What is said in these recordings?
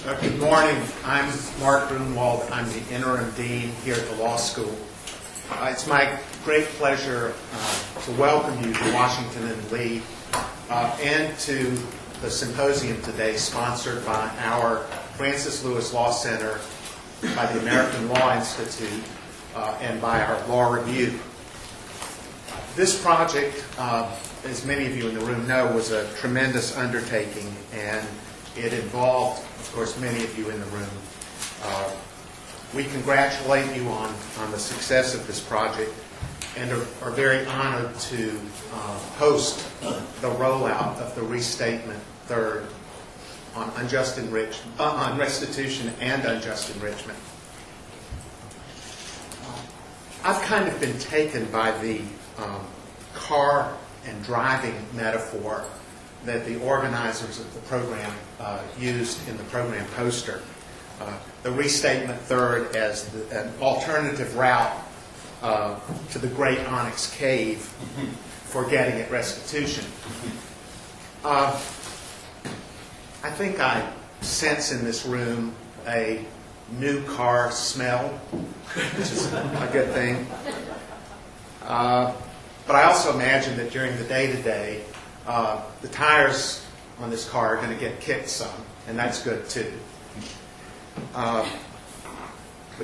Good morning. I'm Mark Grunwald. I'm the interim dean here at the law school. It's my great pleasure to welcome you to Washington and Lee and to the symposium today sponsored by our Francis Lewis Law Center, by the American Law Institute, and by our Law Review. This project, as many of you in the room know, was a tremendous undertaking, and it involved, of course, many of you in the room. We congratulate you on the success of this project and are very honored to host the rollout of the Restatement Third on unjust enrichment, on restitution and unjust enrichment. I've kind of been taken by the car and driving metaphor that the organizers of the program used in the program poster. The Restatement Third as an alternative route to the Great Onyx Cave for getting at restitution. I think I sense in this room a new car smell, which is a good thing. But I also imagine that during the day-to-day, the tires on this car are going to get kicked some, and that's good too. But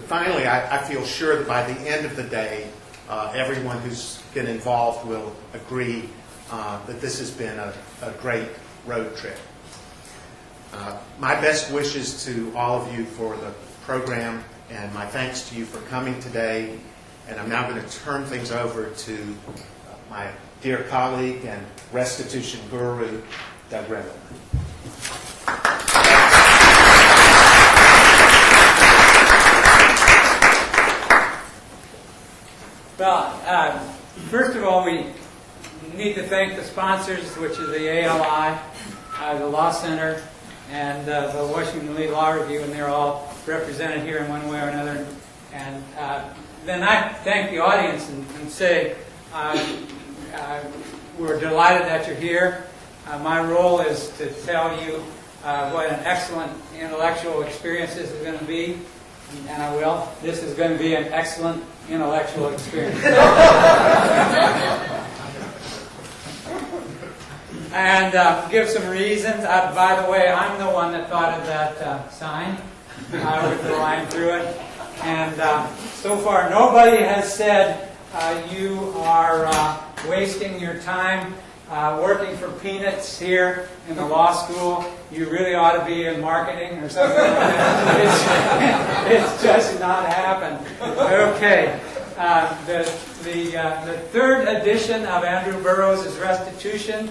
finally, I feel sure that by the end of the day, everyone who's been involved will agree that this has been a great road trip. My best wishes to all of you for the program, and my thanks to you for coming today. And I'm now going to turn things over to my dear colleague and restitution guru, Doug Reynolds. Well, first of all, we need to thank the sponsors, which is the ALI, the Law Center, and the Washington Lee Law Review, and they're all represented here in one way or another. And then I thank the audience and say, we're delighted that you're here. My role is to tell you what an excellent intellectual experience this is going to be, and I will. This is going to be an excellent intellectual experience. And give some reasons. By the way, I'm the one that thought of that sign with the line through it. And so far, nobody has said you are wasting your time working for peanuts here in the law school. You really ought to be in marketing or something like that. It's just not happened. Okay. The third edition of Andrew Burroughs' Restitution,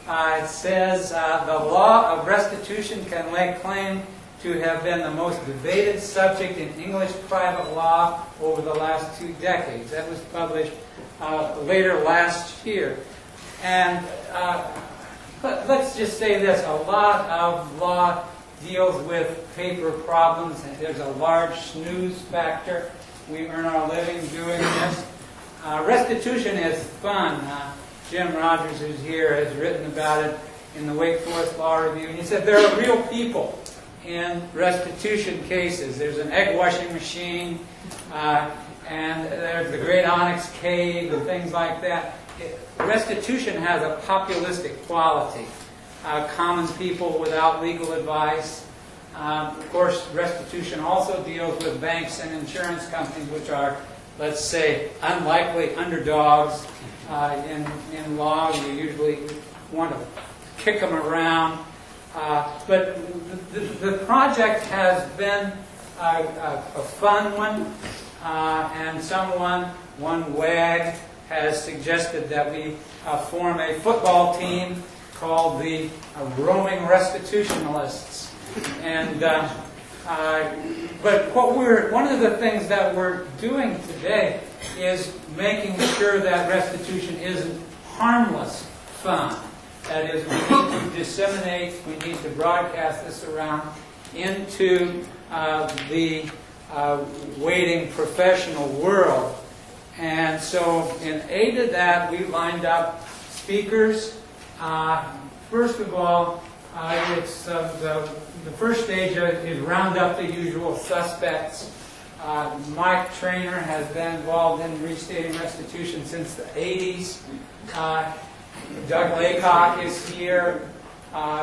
it says, the law of restitution can lay claim to have been the most debated subject in English private law over the last 2 decades. That was published later last year. And let's just say this, a lot of law deals with paper problems, and there's a large snooze factor. We earn our living doing this. Restitution is fun. Jim Rogers, who's here, has written about it in the Wake Forest Law Review. And he said there are real people in restitution cases. There's an egg washing machine, and there's the Great Onyx Cave and things like that. Restitution has a populistic quality. Common people without legal advice. Of course, restitution also deals with banks and insurance companies, which are, let's say, unlikely underdogs in law. You usually want to kick them around. But the project has been a fun one, and one wag, has suggested that we form a football team called the Roaming Restitutionalists. And but one of the things that we're doing today is making sure that restitution isn't harmless fun. That is, we need to disseminate, we need to broadcast this around into the waiting professional world. And so in aid of that, we lined up speakers. First of all, It's the first stage is round up the usual suspects. Mike Trainer has been involved in restating restitution since the 80s. Doug Laycock is here.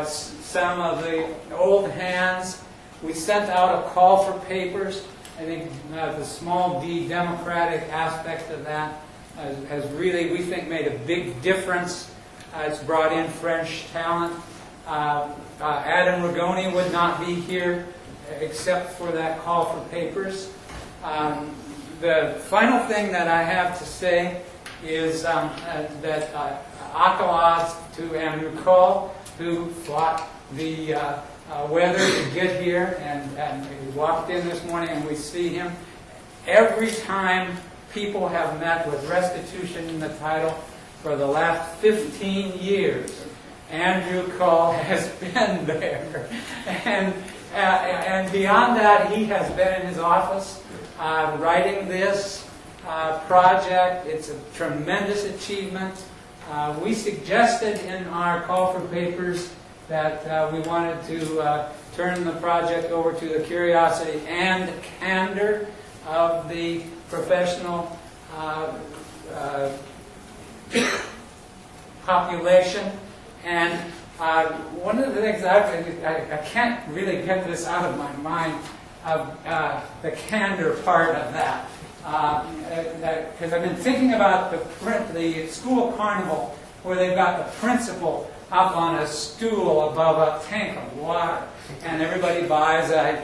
Some of the old hands. We sent out a call for papers. I think the small d democratic aspect of that has really, we think, made a big difference. It's brought in French talent. Adam Rigoni would not be here except for that call for papers. The final thing that I have to say is that accolades to Andrew Cull, who fought the weather to get here, and he walked in this morning and we see him. Every time people have met with restitution in the title for the last 15 years, Andrew Cull has been there. And beyond that, he has been in his office writing this project. It's a tremendous achievement. We suggested in our call for papers that we wanted to turn the project over to the curiosity and candor of the professional population. And one of the things I can't really get this out of my mind, of the candor part of that. Because I've been thinking about the school carnival where they've got the principal up on a stool above a tank of water, and everybody buys a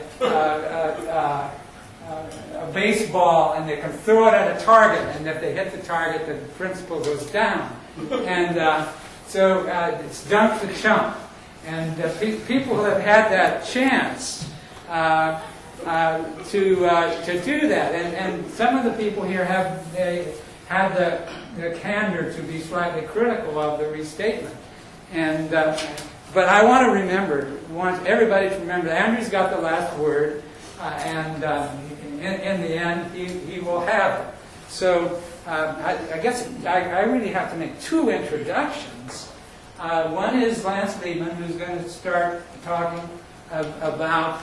baseball and they can throw it at a target, and if they hit the target, the principal goes down. And so it's dunk to chump. And people have had that chance to do that. And some of the people here have had the candor to be slightly critical of the restatement. And but I want everybody to remember that Andrew's got the last word, and in the end, he will have it. So I guess I really have to make two introductions. One is Lance Liebman, who's going to start talking about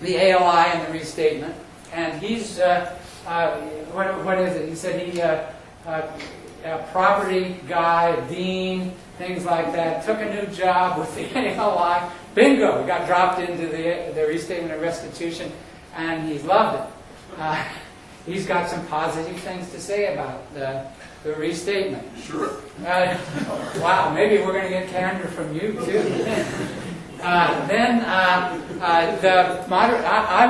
the ALI and the restatement. And he's, what is it? He said a property guy, a dean, things like that, took a new job with the ALI. Bingo! Got dropped into the restatement of restitution, and he's loved it. He's got some positive things to say about the restatement. Sure. Wow, maybe we're going to get candor from you, too. I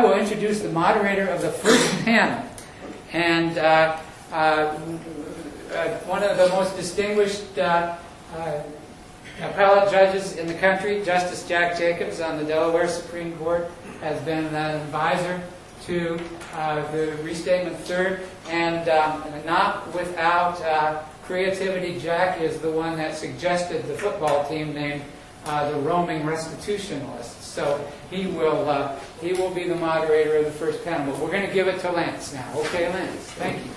will introduce the moderator of the first panel. And one of the most distinguished appellate judges in the country, Justice Jack Jacobs on the Delaware Supreme Court, has been an advisor to the Restatement Third, and not without creativity. Jack is the one that suggested the football team named the Roaming Restitutionalists. So he will be the moderator of the first panel. But we're going to give it to Lance now. Okay, Lance. Thank you.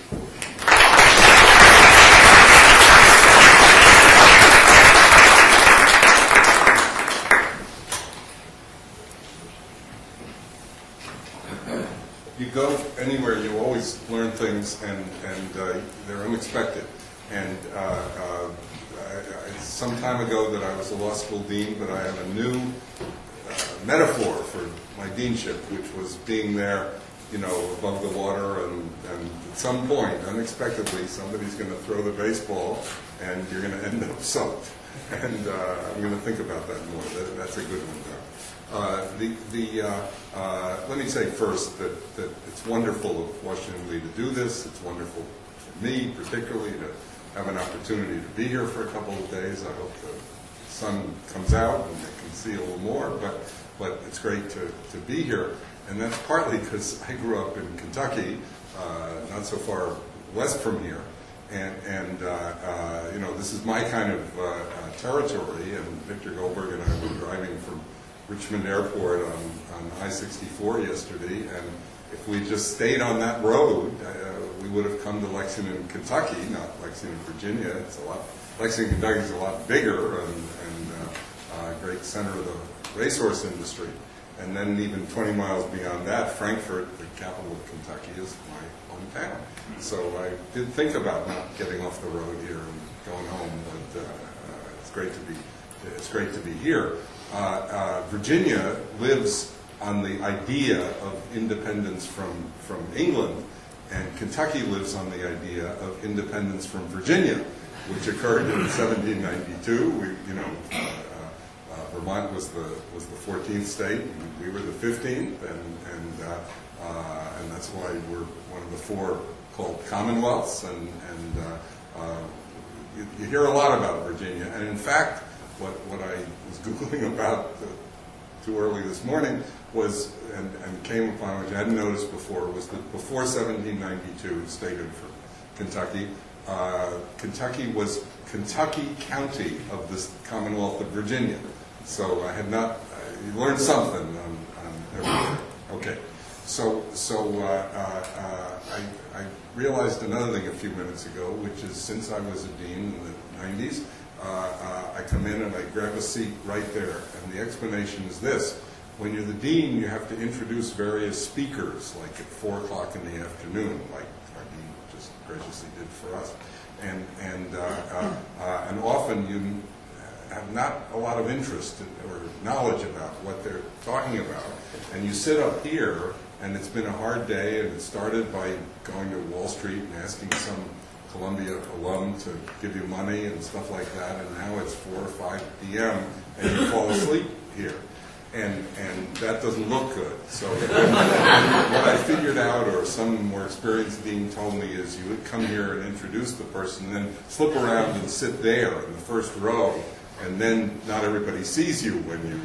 You go anywhere, you always learn things, and they're unexpected. And some time ago that I was a law school dean, but I have a new metaphor for my deanship, which was being there, above the water, and at some point, unexpectedly, somebody's going to throw the baseball, and you're going to end up soaked. And I'm going to think about that more. That's a good one, though. Let me say first that it's wonderful of Washington Lee to do this. It's wonderful for me, particularly, to have an opportunity to be here for a couple of days. I hope the sun comes out and they can see a little more, but it's great to be here. And that's partly because I grew up in Kentucky, not so far west from here. And this is my kind of territory, and Victor Goldberg and I were driving from Richmond Airport on I-64 yesterday, and if we just stayed on that road, we would have come to Lexington, Kentucky, not Lexington, Virginia. Lexington, Kentucky is a lot bigger and great center of the racehorse industry. And then even 20 miles beyond that, Frankfort, the capital of Kentucky, is my hometown. So I did think about not getting off the road here and going home, but it's great to be here. Virginia lives on the idea of independence from England, and Kentucky lives on the idea of independence from Virginia, which occurred in 1792. Vermont was the 14th state, and we were the 15th, and that's why we're one of the 4 called Commonwealths. And you hear a lot about Virginia, and in fact, what I was Googling about too early this morning was, and came upon, which I hadn't noticed before, was that before 1792, stated for Kentucky, Kentucky was Kentucky County of the Commonwealth of Virginia. So I had not, you learned something on everything. Okay. So I realized another thing a few minutes ago, which is since I was a dean in the 90s, I come in and I grab a seat right there. And the explanation is this. When you're the dean, you have to introduce various speakers, like at 4 o'clock in the afternoon, like our dean just graciously did for us. And often you have not a lot of interest or knowledge about what they're talking about. And you sit up here, and it's been a hard day, and it started by going to Wall Street and asking some Columbia alum to give you money and stuff like that, and now it's 4 or 5 p.m. and you fall asleep here. And that doesn't look good. So what I figured out, or some more experienced dean told me, is you would come here and introduce the person, and then slip around and sit there in the first row, and then not everybody sees you when you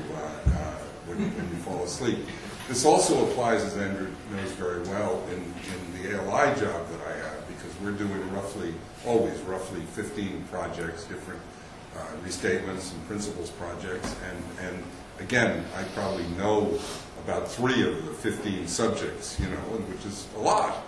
fall asleep. This also applies, as Andrew knows very well, in the ALI job that I have, because we're doing always roughly 15 projects, different restatements and principles projects, and again, I probably know about 3 of the 15 subjects, which is a lot.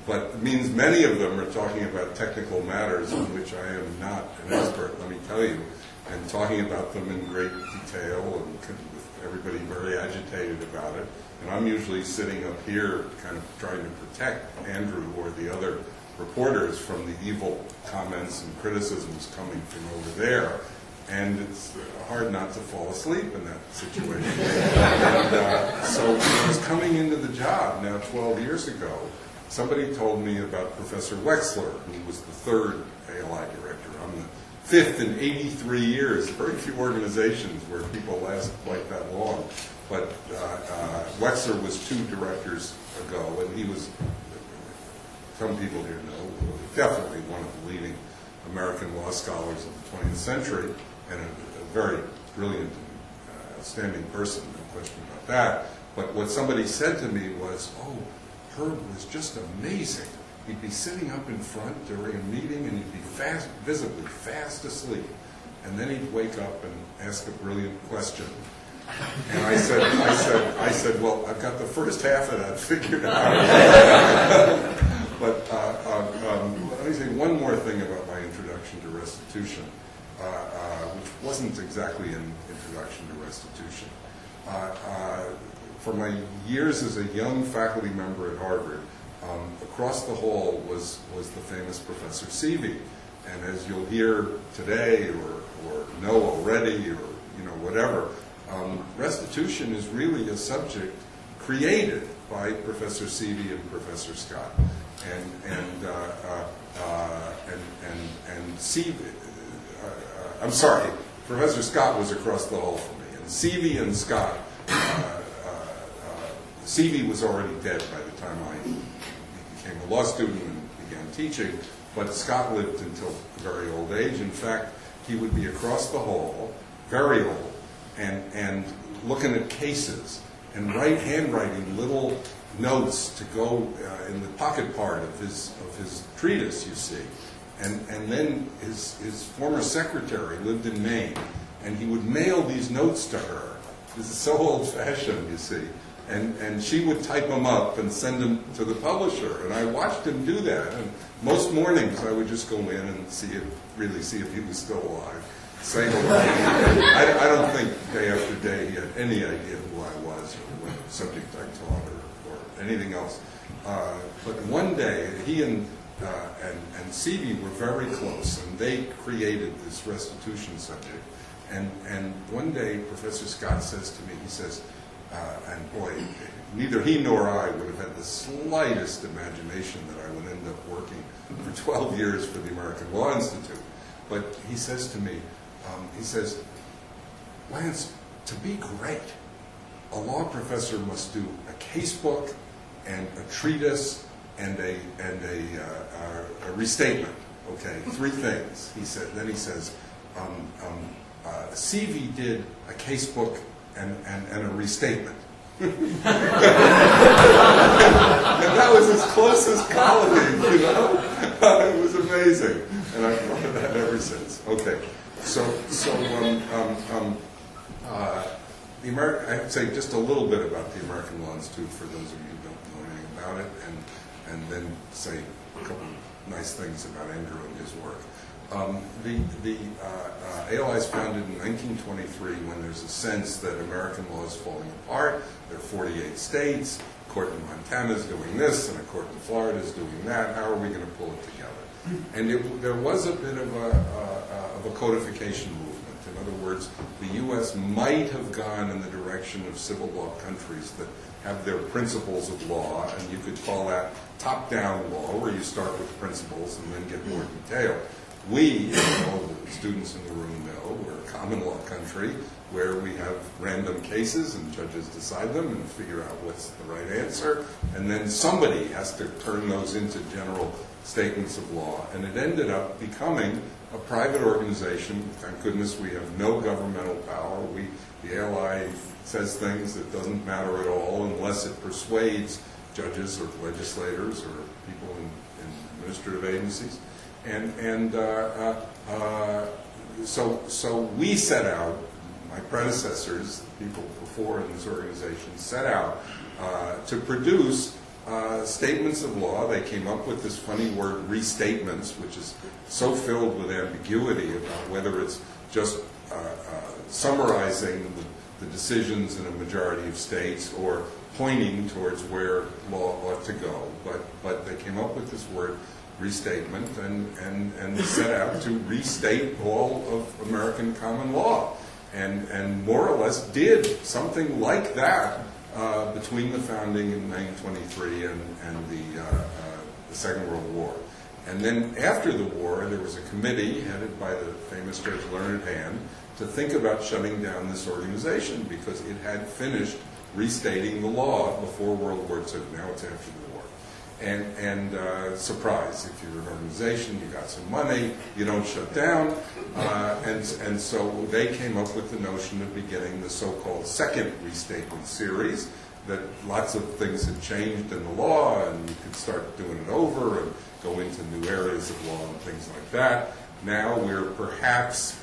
But it means many of them are talking about technical matters in which I am not an expert, let me tell you, and talking about them in great detail, and with everybody very agitated about it. And I'm usually sitting up here kind of trying to protect Andrew or the other reporters from the evil comments and criticisms coming from over there. And it's hard not to fall asleep in that situation. And so when I was coming into the job now 12 years ago, somebody told me about Professor Wexler, who was the 3rd ALI director. I'm the 5th in 83 years. Very few organizations where people last quite that long. But Wexler was 2 directors ago, and he was, some people here know, definitely one of the leading American law scholars of the 20th century, and a very brilliant and outstanding person, no question about that. But what somebody said to me was, oh, Herb was just amazing. He'd be sitting up in front during a meeting, and he'd be visibly fast asleep. And then he'd wake up and ask a brilliant question. And I said, well, I've got the first half of that figured out. But let me say one more thing about my introduction to restitution, which wasn't exactly an introduction to restitution. For my years as a young faculty member at Harvard, across the hall was the famous Professor Seavey. And as you'll hear today or know already or whatever, restitution is really a subject created by Professor Seavey and Professor Scott. And Seavey, I'm sorry, Professor Scott was across the hall from me, and Seavey and Scott, Seavey was already dead by the time I became a law student and began teaching, but Scott lived until a very old age. In fact, he would be across the hall, very old, and looking at cases and handwriting little notes to go in the pocket part of his treatise, you see. And then his former secretary lived in Maine, and he would mail these notes to her. This is so old-fashioned, you see. And she would type them up and send them to the publisher. And I watched him do that. And most mornings I would just go in and see if he was still alive. Say hello. I don't think day after any idea who I was or what subject I taught or anything else. But one day, he and C.B. were very close, and they created this restitution subject. And one day, Professor Scott says to me, he says, and boy, neither he nor I would have had the slightest imagination that I would end up working for 12 years for the American Law Institute. But he says to me, he says, Lance, to be great, a law professor must do a casebook and a treatise and a restatement. Okay, 3 things. He said. Then he says, C.V. did a casebook and a restatement. And that was his closest colleague, you know. It was amazing, and I've thought of that ever since. Okay, so the American. I would say just a little bit about the American Law Institute for those of you who don't know anything about it, and then say a couple of nice things about Andrew and his work. The ALI is founded in 1923 when there's a sense that American law is falling apart. There are 48 states. A court in Montana is doing this, and a court in Florida is doing that. How are we going to pull it together? And there was a bit of a codification movement. In other words, the U.S. might have gone in the direction of civil law countries that have their principles of law, and you could call that top-down law, where you start with principles and then get more detail. We, all the students in the room know, we're a common law country where we have random cases and judges decide them and figure out what's the right answer, and then somebody has to turn those into general statements of law. And it ended up becoming a private organization. Thank goodness we have no governmental power. The ALI says things that doesn't matter at all unless it persuades judges or legislators or people in administrative agencies. So we set out, my predecessors, people before in this organization, set out to produce statements of law. They came up with this funny word, restatements, which is so filled with ambiguity about whether it's just summarizing the decisions in a majority of states or pointing towards where law ought to go. But they came up with this word, restatement, and set out to restate all of American common law, and more or less did something like that between the founding in 1923 and the Second World War. And then after the war, there was a committee headed by the famous Judge Learned Hand to think about shutting down this organization because it had finished restating the law before World War II. Now it's after the war. And surprise, if you're an organization, you got some money, you don't shut down. And so they came up with the notion of beginning the so-called second restatement series, that lots of things had changed in the law, and you could start doing it over and go into new areas of law and things like that. Now we're perhaps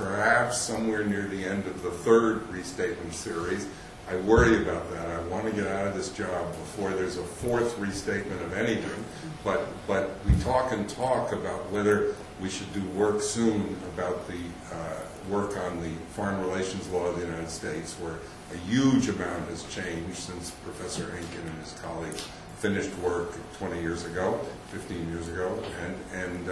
somewhere near the end of the third restatement series. I worry about that. I want to get out of this job before there's a fourth restatement of anything. But we talk about whether we should do work soon about the work on the Foreign Relations Law of the United States, where a huge amount has changed since Professor Henkin and his colleagues finished work 20 years ago, 15 years ago, and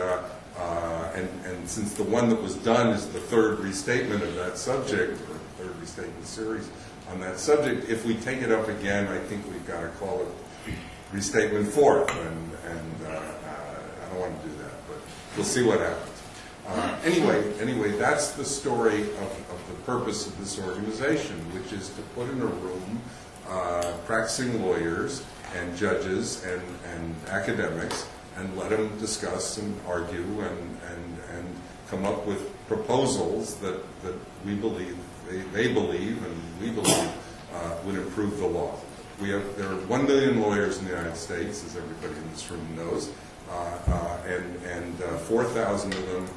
since the one that was done is the third restatement of that subject, or third restatement series on that subject, if we take it up again, I think we've got to call it Restatement Fourth, and I don't want to do that, but we'll see what happens. Anyway, that's the story of the purpose of this organization, which is to put in a room practicing lawyers and judges and academics and let them discuss and argue and come up with proposals that we believe, they believe, and we believe would improve the law. There are 1 million lawyers in the United States, as everybody in this room knows, and 4,000 of them,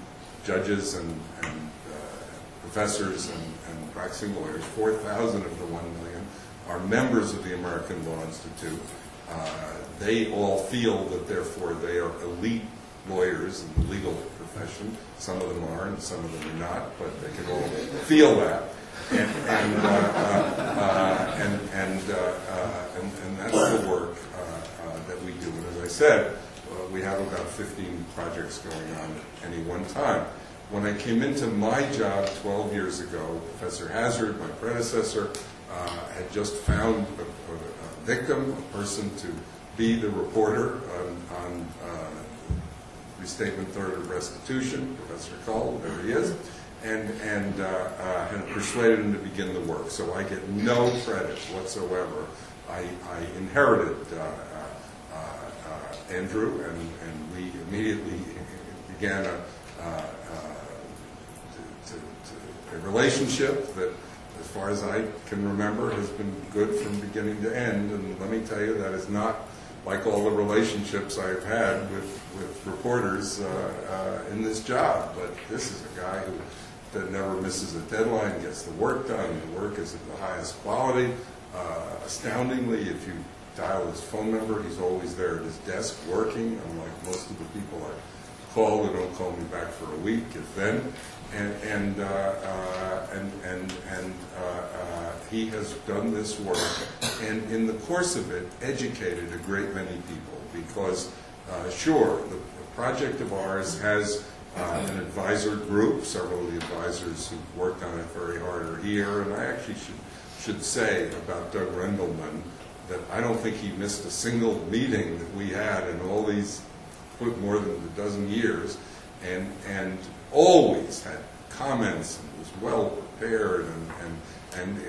judges and professors and practicing lawyers, 4,000 of the 1 million are members of the American Law Institute. They all feel that, therefore, they are elite lawyers in the legal profession. Some of them are, and some of them are not, but they can all feel that. and that's the work that we do. And as I said, we have about 15 projects going on at any one time. When I came into my job 12 years ago, Professor Hazard, my predecessor, had just found a victim, a person to be the reporter on Restatement Third of Restitution, Professor Cole, there he is, and had persuaded him to begin the work. So I get no credit whatsoever. I inherited Andrew, and we immediately began a relationship that, as far as I can remember, has been good from beginning to end. And let me tell you, that is not like all the relationships I've had with reporters in this job. But this is a guy that never misses a deadline, gets the work done. The work is of the highest quality. Astoundingly, if you dial his phone number, he's always there at his desk working, unlike most of the people I call who don't call me back for a week, if then. And he has done this work, and in the course of it, educated a great many people. Because, sure, the project of ours has an advisor group. Several of the advisors who've worked on it very hard are here, and I actually should say about Doug Rendelman that I don't think he missed a single meeting that we had in all these more than a dozen years, and always had comments and was well prepared, and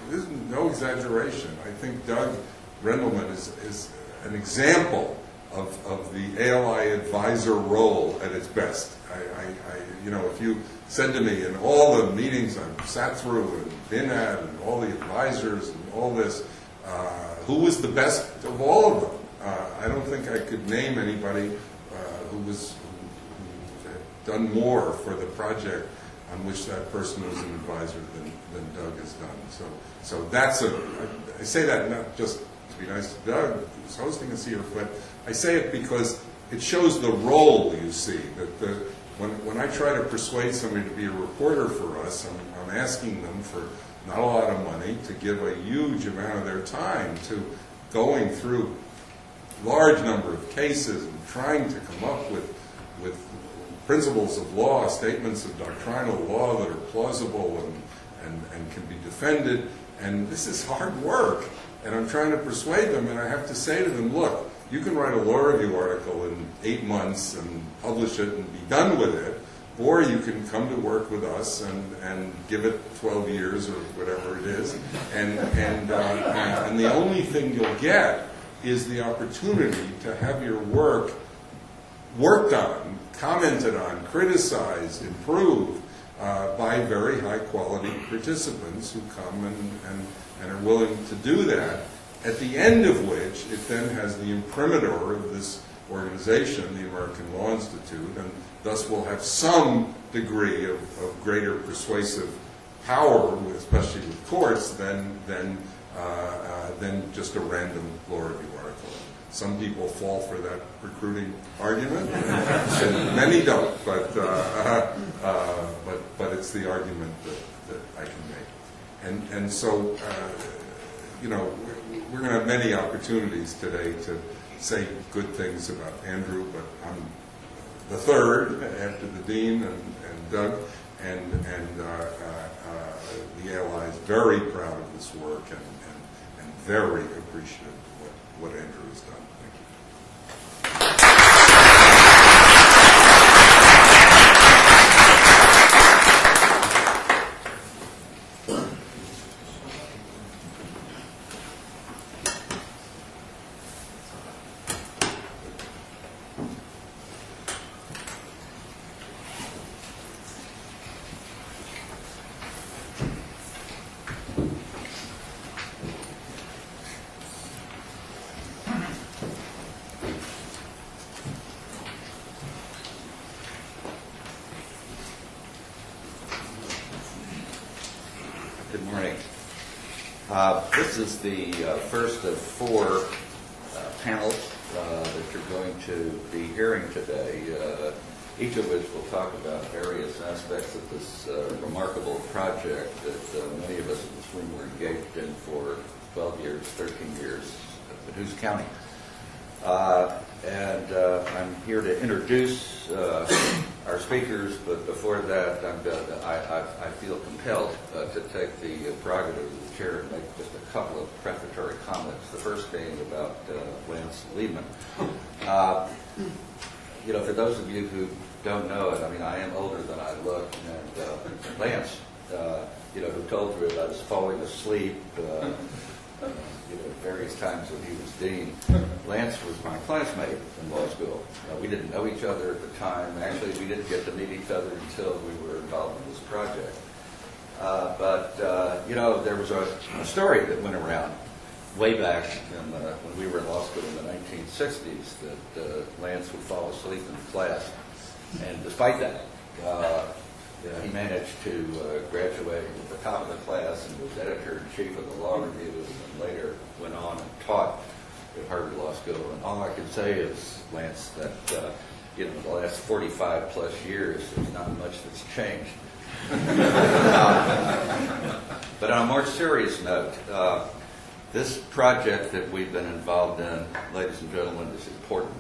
there's no exaggeration. I think Doug Rendelman is an example of the ALI advisor role at its best. If you said to me in all the meetings I've sat through and been at, and all the advisors and all this, who was the best of all of them? I don't think I could name anybody who had done more for the project on which that person was an advisor than Doug has done. So that's I say that not just to be nice to Doug, who's hosting us here, but I say it because it shows the role, you see, that when I try to persuade somebody to be a reporter for us, I'm asking them for not a lot of money, to give a huge amount of their time to going through large number of cases and trying to come up with principles of law, statements of doctrinal law that are plausible and can be defended. And this is hard work. And I'm trying to persuade them, and I have to say to them, look, you can write a law review article in 8 months and publish it and be done with it, or you can come to work with us and give it 12 years or whatever it is. And the only thing you'll get is the opportunity to have your work worked on, commented on, criticized, improved by very high-quality participants who come and are willing to do that, at the end of which it then has the imprimatur of this organization, the American Law Institute, and thus will have some degree of greater persuasive power, especially with courts, than just a random law review article. Some people fall for that recruiting argument, and many don't, but it's the argument that I can make. And so, we're going to have many opportunities today to say good things about Andrew, but I'm the third after the dean and Doug, and the ALI is very proud of this work and very appreciative of what Andrew has done. Thank you. Good morning. This is the first of 4 panels that you're going to be hearing today. each of which will talk about various aspects of this remarkable project that many of us in this room were engaged in for 12 years, 13 years, but who's counting? I'm here to introduce our speakers, but before that, I feel compelled to take the prerogative of the chair and make just a couple of prefatory comments. The first being about Lance Liebman. For those of you who don't know it, I am older than I look, and Lance, who told you I was falling asleep various times when he was dean. Lance was my classmate in law school. We didn't know each other at the time. Actually, we didn't get to meet each other until we were involved in this project. There was a story that went around way back when we were in law school in the 1960s that Lance would fall asleep in class. And despite that, he managed to graduate at the top of the class and was editor-in-chief of the Law Review, and later went on and taught at Harvard Law School. And all I can say is, Lance, that the last 45 plus years, there's not much that's changed. But on a more serious note, this project that we've been involved in, ladies and gentlemen, is important.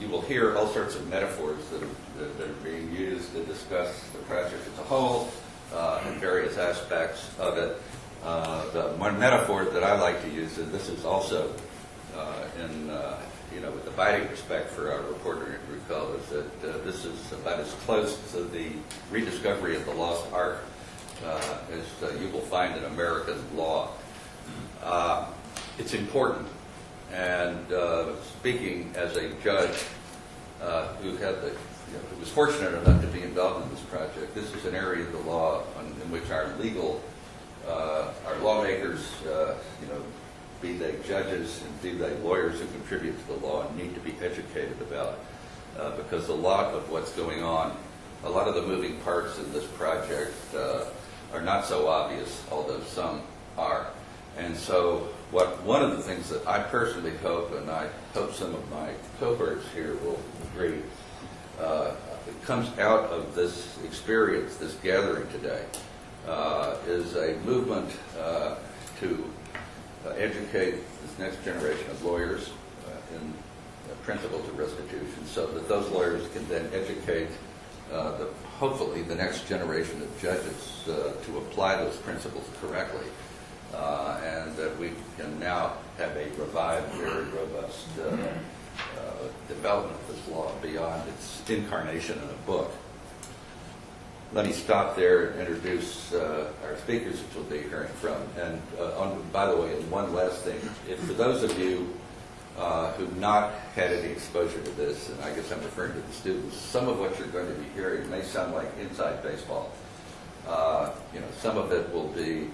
You will hear all sorts of metaphors that are being used to discuss the project as a whole and various aspects of it. The one metaphor that I like to use, and this is also with abiding respect for our reporter, recall, is that this is about as close to the rediscovery of the lost art as you will find in American law. It's important. And speaking as a judge who was fortunate enough to be involved in this project, this is an area of the law in which our lawmakers, be they judges and be they lawyers who contribute to the law, need to be educated about, because a lot of what's going on, a lot of the moving parts in this project are not so obvious, although some are. And so one of the things that I personally hope, and I hope some of my cohorts here will agree, it comes out of this experience, this gathering today, is a movement to educate this next generation of lawyers in principles of restitution, so that those lawyers can then educate hopefully the next generation of judges to apply those principles correctly. And that we can now have a revived, very robust development of this law beyond its incarnation in a book. Let me stop there and introduce our speakers, which we'll be hearing from. And by the way, one last thing. For those of you who've not had any exposure to this, and I guess I'm referring to the students, some of what you're going to be hearing may sound like inside baseball. Some of it will be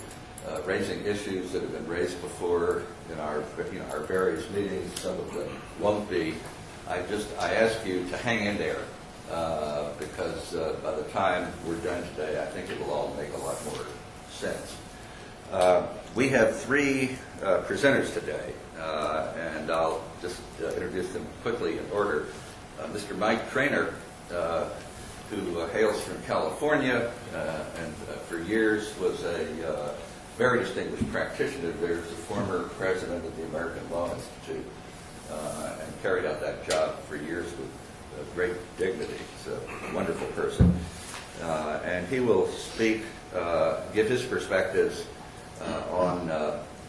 raising issues that have been raised before in our various meetings. Some of them won't be. I ask you to hang in there because by the time we're done today, I think it will all make a lot more sense. We have three presenters today, and I'll just introduce them quickly in order. Mr. Mike Trainer, who hails from California and for years was a very distinguished practitioner. There's a former president of the American Law Institute and carried out that job for years with great dignity. He's a wonderful person. And he will speak, give his perspectives on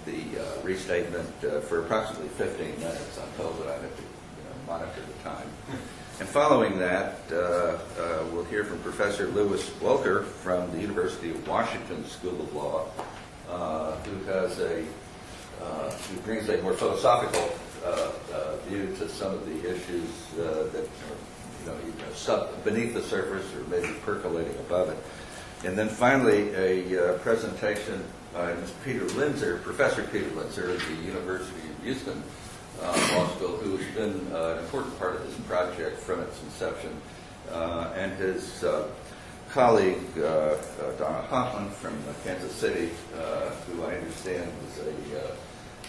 the restatement for approximately 15 minutes. I'm told that I have to monitor the time. And following that, we'll hear from Professor Lewis Welker from the University of Washington School of Law, who brings a more philosophical view to some of the issues that are beneath the surface or maybe percolating above it. And then finally, a presentation by Professor Peter Linzer at the University of Houston Law School, who has been an important part of this project from its inception, and his colleague, Donna Hoffman from Kansas City, who I understand was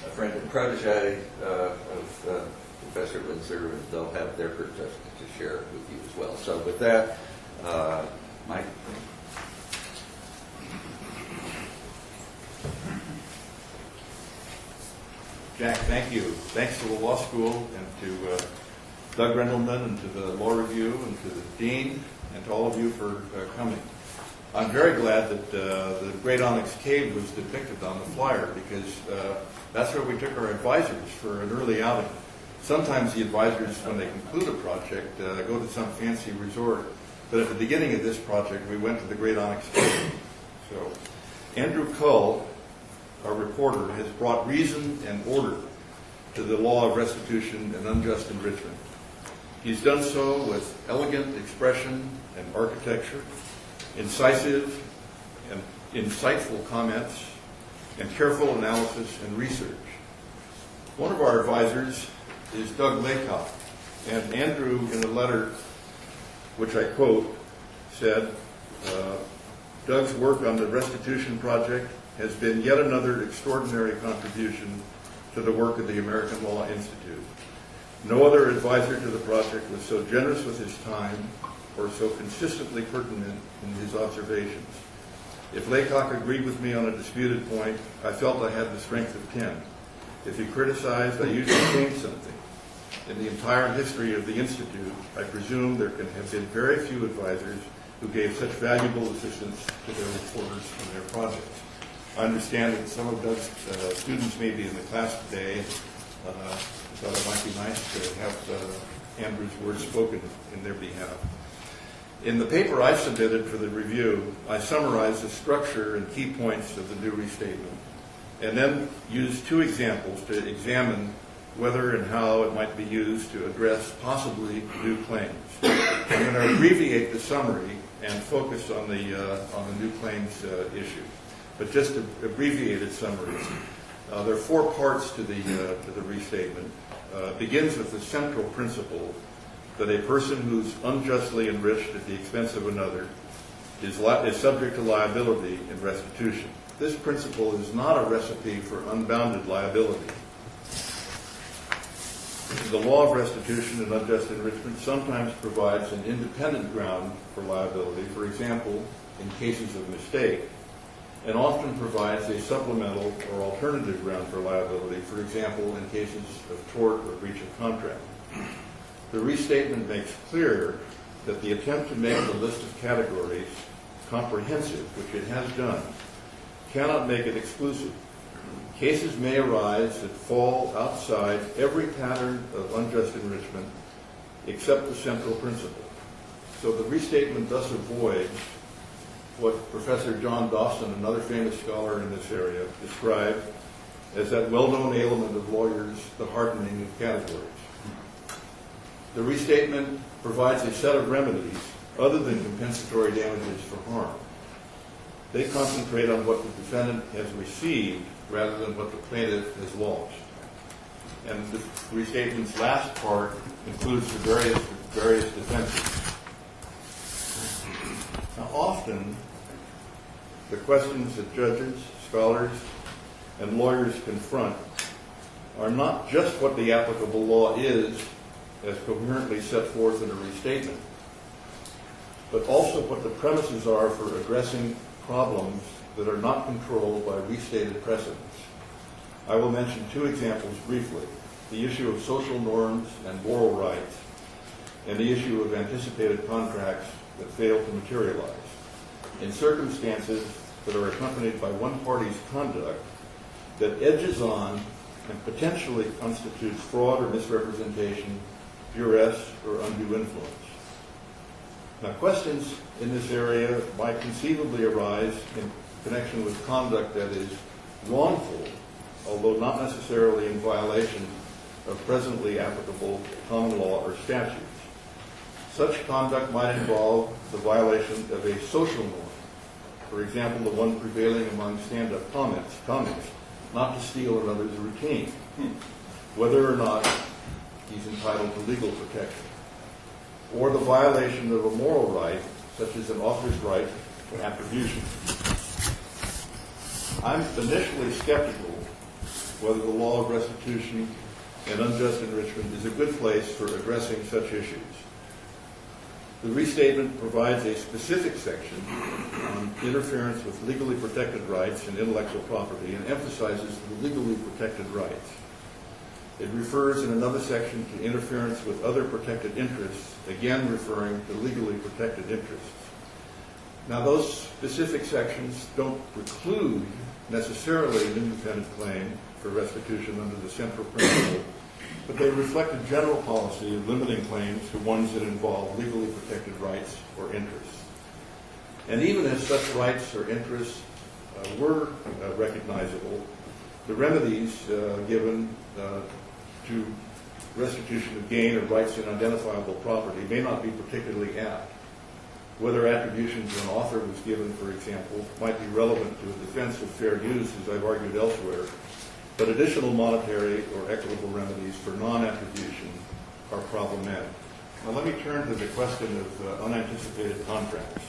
a friend and protege of Professor Windsor, and they'll have their perspective to share with you as well. So with that, Mike. Jack, thank you. Thanks to the law school and to Doug Rendelman and to the law review and to the dean and to all of you for coming. I'm very glad that the Great Onyx Cave was depicted on the flyer because that's where we took our advisors for an early outing. Sometimes the advisors, when they conclude a project, go to some fancy resort. But at the beginning of this project, we went to the Great Onyx Cave. So Andrew Cull, our reporter, has brought reason and order to the law of restitution and unjust enrichment. He's done so with elegant expression and architecture, incisive and insightful comments, and careful analysis and research. One of our advisors is Doug Laycock, and Andrew, in a letter which I quote, said, Doug's work on the restitution project has been yet another extraordinary contribution to the work of the American Law Institute. No other advisor to the project was so generous with his time or so consistently pertinent in his observations. If Laycock agreed with me on a disputed point, I felt I had the strength of 10. If he criticized, I usually changed something. In the entire history of the Institute, I presume there can have been very few advisors who gave such valuable assistance to their reporters on their projects. I understand that some of Doug's students may be in the class today. I thought it might be nice to have Andrew's words spoken in their behalf. In the paper I submitted for the review, I summarized the structure and key points of the new restatement, and then used 2 examples to examine whether and how it might be used to address possibly new claims. I'm going to abbreviate the summary and focus on the new claims issue. But just an abbreviated summary. There are 4 parts to the restatement. It begins with the central principle that a person who's unjustly enriched at the expense of another is subject to liability in restitution. This principle is not a recipe for unbounded liability. The law of restitution and unjust enrichment sometimes provides an independent ground for liability, for example, in cases of mistake, and often provides a supplemental or alternative ground for liability, for example, in cases of tort or breach of contract. The restatement makes clear that the attempt to make the list of categories comprehensive, which it has done, cannot make it exclusive. Cases may arise that fall outside every pattern of unjust enrichment except the central principle. So the restatement thus avoids what Professor John Dawson, another famous scholar in this area, described as that well-known ailment of lawyers, the hardening of categories. The restatement provides a set of remedies other than compensatory damages for harm. They concentrate on what the defendant has received rather than what the plaintiff has lost. And the restatement's last part includes the various defenses. Now, often, the questions that judges, scholars, and lawyers confront are not just what the applicable law is, as coherently set forth in a restatement, but also what the premises are for addressing problems that are not controlled by restated precedents. I will mention 2 examples briefly: the issue of social norms and moral rights, and the issue of anticipated contracts that fail to materialize. In circumstances that are accompanied by one party's conduct that edges on and potentially constitutes fraud or misrepresentation, duress, or undue influence. Now, questions in this area might conceivably arise in connection with conduct that is wrongful, although not necessarily in violation of presently applicable common law or statutes. Such conduct might involve the violation of a social norm, for example, the one prevailing among stand-up comics, not to steal another's routine, whether or not he's entitled to legal protection, or the violation of a moral right, such as an author's right to attribution. I'm initially skeptical whether the law of restitution and unjust enrichment is a good place for addressing such issues. The restatement provides a specific section on interference with legally protected rights and intellectual property and emphasizes the legally protected rights. It refers in another section to interference with other protected interests, again referring to legally protected interests. Now, those specific sections don't preclude necessarily an independent claim for restitution under the central principle, but they reflect a general policy of limiting claims to ones that involve legally protected rights or interests. And even if such rights or interests were recognizable, the remedies given to restitution of gain or rights in identifiable property may not be particularly apt. Whether attribution to an author was given, for example, might be relevant to a defense of fair use, as I've argued elsewhere, but additional monetary or equitable remedies for non-attribution are problematic. Now let me turn to the question of unanticipated contracts.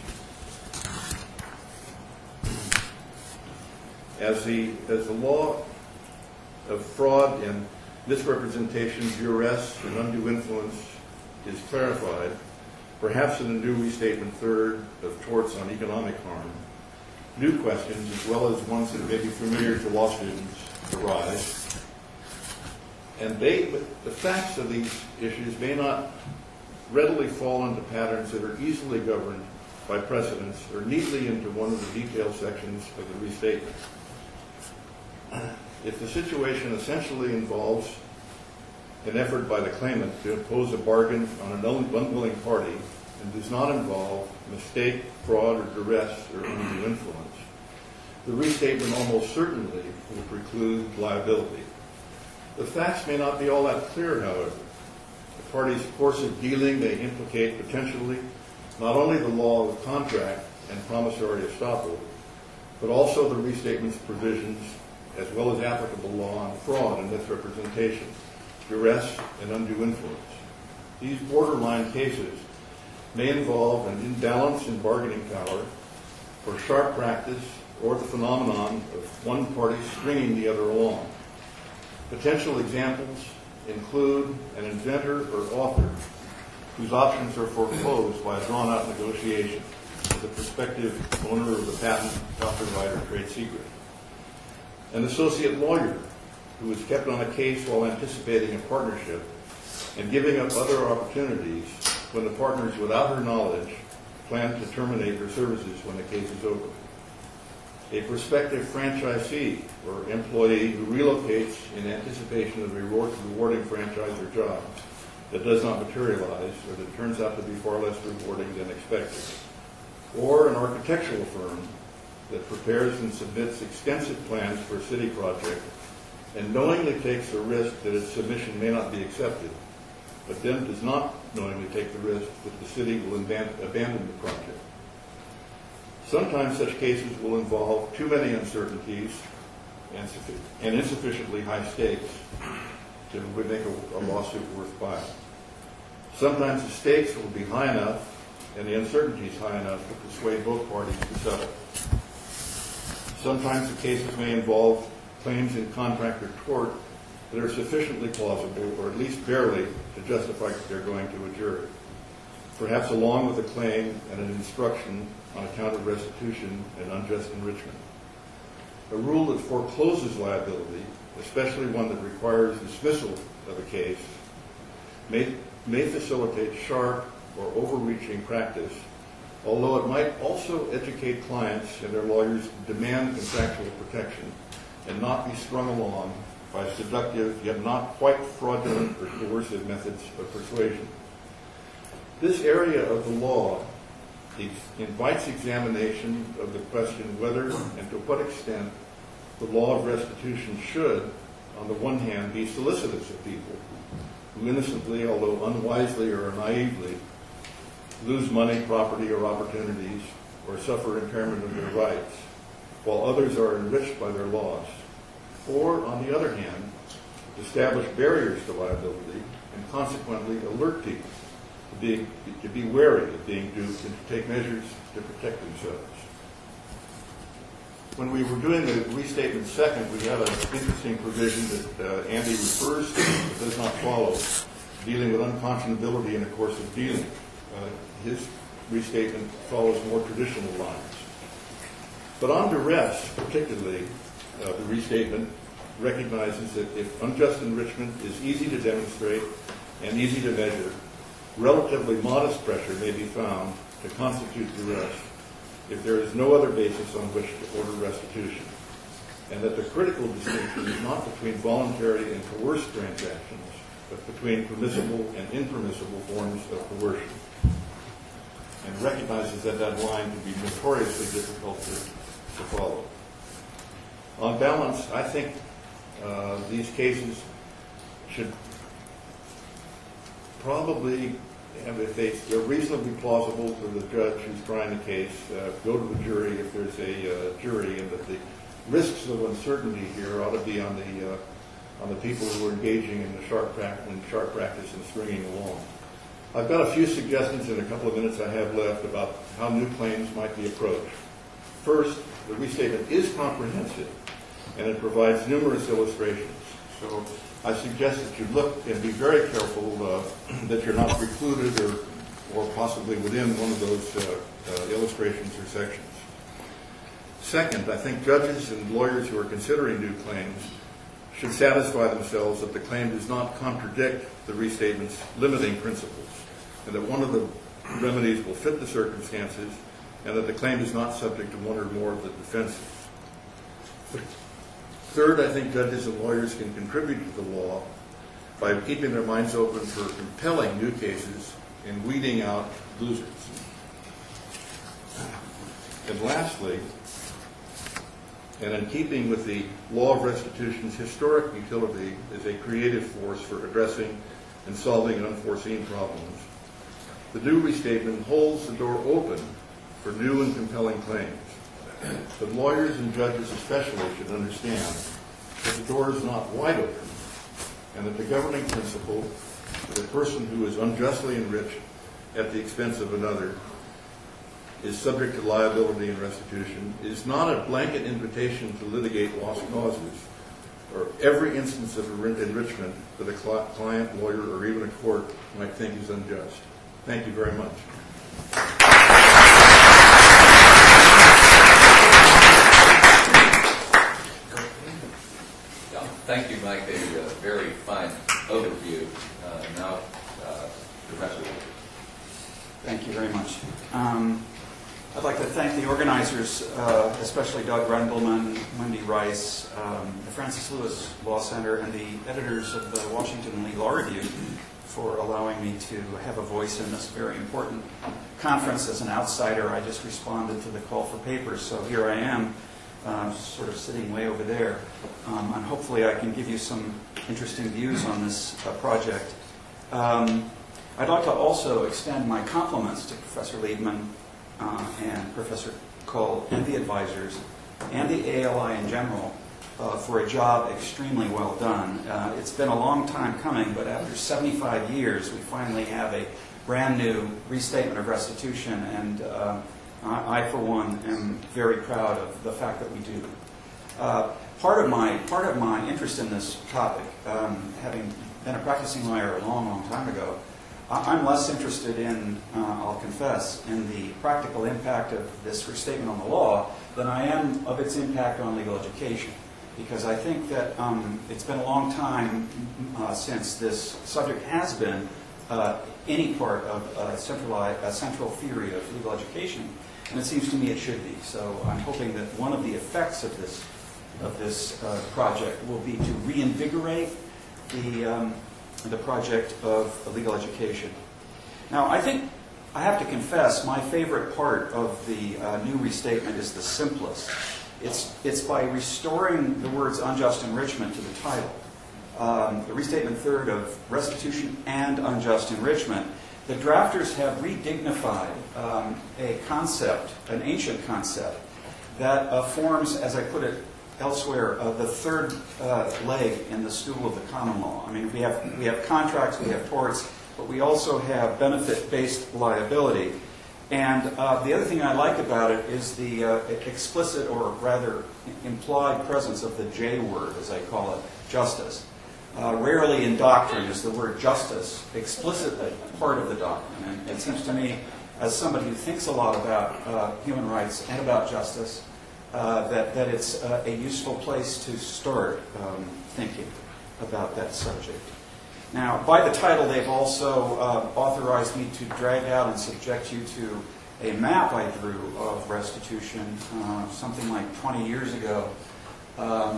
As the law of fraud and misrepresentation, duress, and undue influence is clarified, perhaps in the new restatement third of torts on economic harm, new questions, as well as ones that may be familiar to law students, arise. And the facts of these issues may not readily fall into patterns that are easily governed by precedents or neatly into one of the detailed sections of the restatement. If the situation essentially involves an effort by the claimant to impose a bargain on an unwilling party and does not involve mistake, fraud, or duress, or undue influence, the restatement almost certainly will preclude liability. The facts may not be all that clear, however. The party's course of dealing may implicate potentially not only the law of contract and promissory estoppel, but also the restatement's provisions, as well as applicable law on fraud and misrepresentation, duress, and undue influence. These borderline cases may involve an imbalance in bargaining power or sharp practice or the phenomenon of one party stringing the other along. Potential examples include an inventor or author whose options are foreclosed by a drawn-out negotiation with the prospective owner of the patent, copyright, or trade secret. An associate lawyer who is kept on a case while anticipating a partnership and giving up other opportunities when the partners, without her knowledge, plan to terminate her services when the case is over. A prospective franchisee or employee who relocates in anticipation of a rewarding franchise or job that does not materialize or that turns out to be far less rewarding than expected. Or an architectural firm that prepares and submits extensive plans for a city project and knowingly takes a risk that its submission may not be accepted, but then does not knowingly take the risk that the city will abandon the project. Sometimes such cases will involve too many uncertainties and insufficiently high stakes to make a lawsuit worthwhile. Sometimes the stakes will be high enough and the uncertainties high enough to persuade both parties to settle. Sometimes the cases may involve claims in contract or tort that are sufficiently plausible, or at least barely, to justify their going to a jury, perhaps along with a claim and an instruction on account of restitution and unjust enrichment. A rule that forecloses liability, especially one that requires dismissal of a case, may facilitate sharp or overreaching practice, although it might also educate clients and their lawyers to demand contractual protection and not be strung along by seductive yet not quite fraudulent or coercive methods of persuasion. This area of the law invites examination of the question whether and to what extent the law of restitution should, on the one hand, be solicitous of people who innocently, although unwisely or naively, lose money, property, or opportunities, or suffer impairment of their rights, while others are enriched by their loss, or, on the other hand, establish barriers to liability and consequently alert people to be wary of being duped and to take measures to protect themselves. When we were doing the restatement second, we had an interesting provision that Andy refers to but does not follow, dealing with unconscionability in a course of dealing. His restatement follows more traditional lines. But on duress, particularly, the restatement recognizes that if unjust enrichment is easy to demonstrate and easy to measure, relatively modest pressure may be found to constitute duress if there is no other basis on which to order restitution, and that the critical distinction is not between voluntary and coerced transactions, but between permissible and impermissible forms of coercion, and recognizes that that line can be notoriously difficult to follow. On balance, I think these cases should probably, if they're reasonably plausible to the judge who's trying the case, go to the jury if there's a jury, and that the risks of uncertainty here ought to be on the people who are engaging in the sharp practice and stringing along. I've got a few suggestions in a couple of minutes I have left about how new claims might be approached. First, the restatement is comprehensive, and it provides numerous illustrations. So I suggest that you look and be very careful that you're not precluded or possibly within one of those illustrations or sections. Second, I think judges and lawyers who are considering new claims should satisfy themselves that the claim does not contradict the restatement's limiting principles, and that one of the remedies will fit the circumstances, and that the claim is not subject to one or more of the defenses. Third, I think judges and lawyers can contribute to the law by keeping their minds open for compelling new cases and weeding out losers. And lastly, and in keeping with the law of restitution's historic utility as a creative force for addressing and solving unforeseen problems, the new restatement holds the door open for new and compelling claims. But lawyers and judges especially should understand that the door is not wide open, and that the governing principle that a person who is unjustly enriched at the expense of another is subject to liability and restitution is not a blanket invitation to litigate lost causes or every instance of enrichment that a client, lawyer, or even a court might think is unjust. Thank you very much. Thank you, Mike. A very fine overview. Now, Professor. Thank you very much. I'd like to thank the organizers, especially Doug Rendelman, Wendy Rice, the Francis Lewis Law Center, and the editors of the Washington Lee Law Review for allowing me to have a voice in this very important conference. As an outsider, I just responded to the call for papers, so here I am, sort of sitting way over there. And hopefully I can give you some interesting views on this project. I'd like to also extend my compliments to Professor Liebman and Professor Cole and the advisors and the ALI in general for a job extremely well done. It's been a long time coming, but after 75 years we finally have a brand new restatement of restitution, and I for one am very proud of the fact that we do. Part of my interest in this topic, having been a practicing lawyer a long, long time ago, I'm less interested in, I'll confess, in the practical impact of this restatement on the law than I am of its impact on legal education. Because I think that it's been a long time since this subject has been any part of a central theory of legal education, and it seems to me it should be. So I'm hoping that one of the effects of this project will be to reinvigorate the project of legal education. Now, I think I have to confess my favorite part of the new restatement is the simplest. It's by restoring the words unjust enrichment to the title. The restatement third of restitution and unjust enrichment. The drafters have redignified a concept, an ancient concept, that forms, as I put it elsewhere, the third leg in the stool of the common law. I mean, we have contracts, we have torts, but we also have benefit-based liability. And the other thing I like about it is the explicit, or rather implied presence of the J word, as I call it, justice. Rarely in doctrine is the word justice explicitly part of the doctrine. And it seems to me, as somebody who thinks a lot about human rights and about justice, that it's a useful place to start thinking about that subject. Now, by the title, they've also authorized me to drag out and subject you to a map I drew of restitution something like 20 years ago. Well,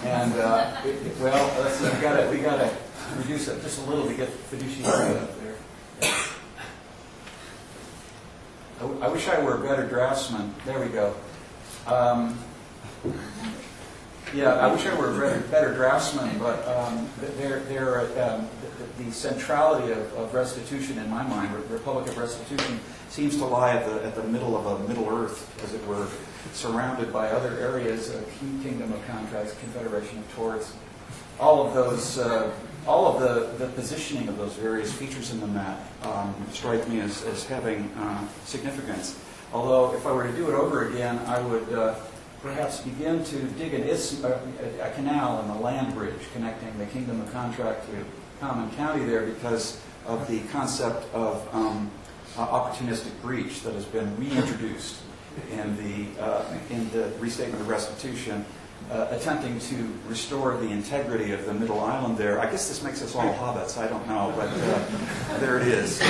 let's see, we got to reduce it just a little to get fiduciary up there. I wish I were a better draftsman. There we go. Yeah, I wish I were a better draftsman, but the centrality of restitution in my mind, the Republic of Restitution, seems to lie at the middle of a Middle Earth, as it were, surrounded by other areas, Kingdom of Contracts, Confederation of Torts, all of those, all of the positioning of those various features in the map strike me as having significance. Although, if I were to do it over again, I would perhaps begin to dig a canal and a land bridge connecting the Kingdom of Contract to Common County there, because of the concept of opportunistic breach that has been reintroduced in the Restatement of Restitution, attempting to restore the integrity of the Middle Island there. I guess this makes us all hobbits, I don't know, but there it is.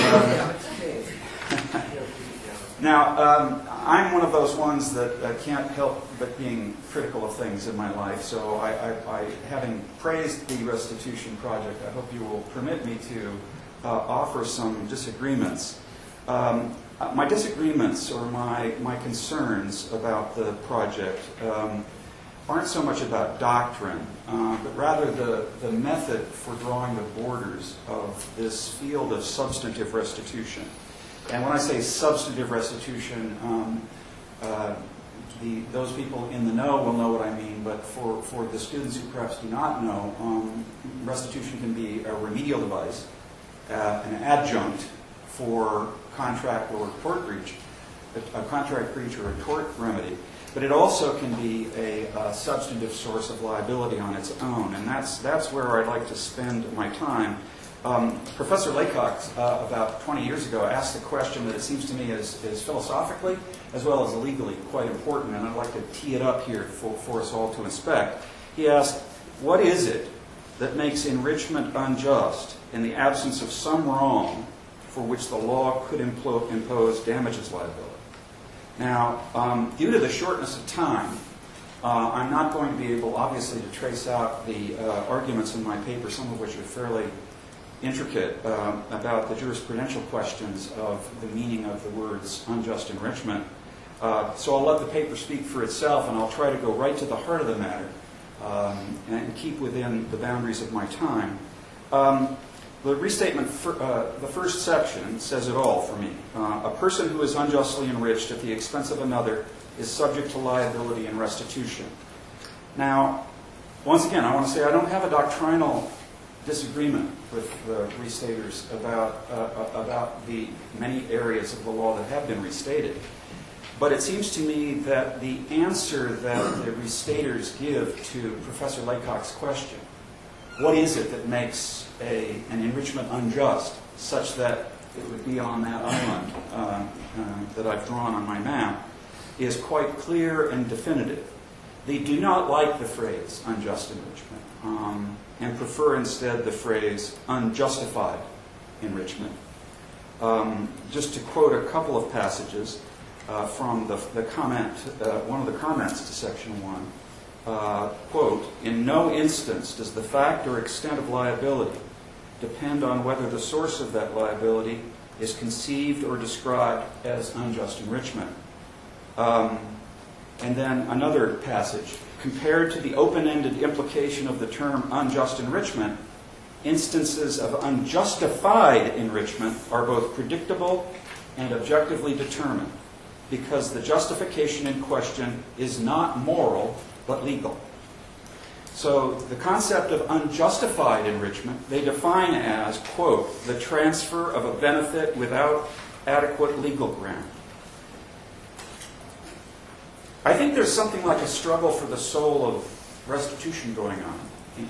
Now, I'm one of those ones that can't help but being critical of things in my life, so I having praised the Restitution Project, I hope you will permit me to offer some disagreements. My disagreements, or my concerns about the project, aren't so much about doctrine, but rather the method for drawing the borders of this field of substantive restitution. And when I say substantive restitution, those people in the know will know what I mean, but for the students who perhaps do not know, restitution can be a remedial device, an adjunct for contract or tort breach, a contract breach or a tort remedy, but it also can be a substantive source of liability on its own, and that's where I'd like to spend my time. Professor Laycock, about 20 years ago, asked a question that it seems to me is philosophically as well as legally quite important, and I'd like to tee it up here for us all to inspect. He asked, what is it that makes enrichment unjust in the absence of some wrong for which the law could impose damages liability? Now, due to the shortness of time, I'm not going to be able, obviously, to trace out the arguments in my paper, some of which are fairly intricate, about the jurisprudential questions of the meaning of the words unjust enrichment. So I'll let the paper speak for itself, and I'll try to go right to the heart of the matter and keep within the boundaries of my time. The restatement, the first section, says it all for me. A person who is unjustly enriched at the expense of another is subject to liability and restitution. Now, once again, I want to say I don't have a doctrinal disagreement with the restaters about the many areas of the law that have been restated. But it seems to me that the answer that the restaters give to Professor Laycock's question, what is it that makes an enrichment unjust, such that it would be on that island that I've drawn on my map, is quite clear and definitive. They do not like the phrase unjust enrichment and prefer instead the phrase unjustified enrichment. Just to quote a couple of passages from the comment, one of the comments to Section 1, quote, in no instance does the fact or extent of liability depend on whether the source of that liability is conceived or described as unjust enrichment. And then another passage, compared to the open-ended implication of the term unjust enrichment, instances of unjustified enrichment are both predictable and objectively determined, because the justification in question is not moral, but legal. So the concept of unjustified enrichment they define as, quote, the transfer of a benefit without adequate legal ground. I think there's something like a struggle for the soul of restitution going on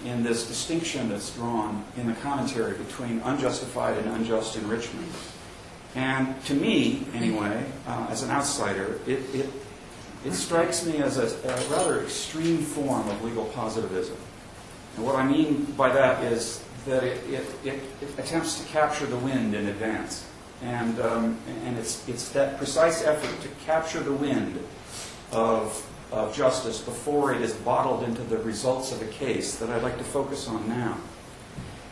in this distinction that's drawn in the commentary between unjustified and unjust enrichment. And to me, anyway, as an outsider, it strikes me as a rather extreme form of legal positivism. And what I mean by that is that it attempts to capture the wind in advance. And it's that precise effort to capture the wind of justice before it is bottled into the results of a case that I'd like to focus on now.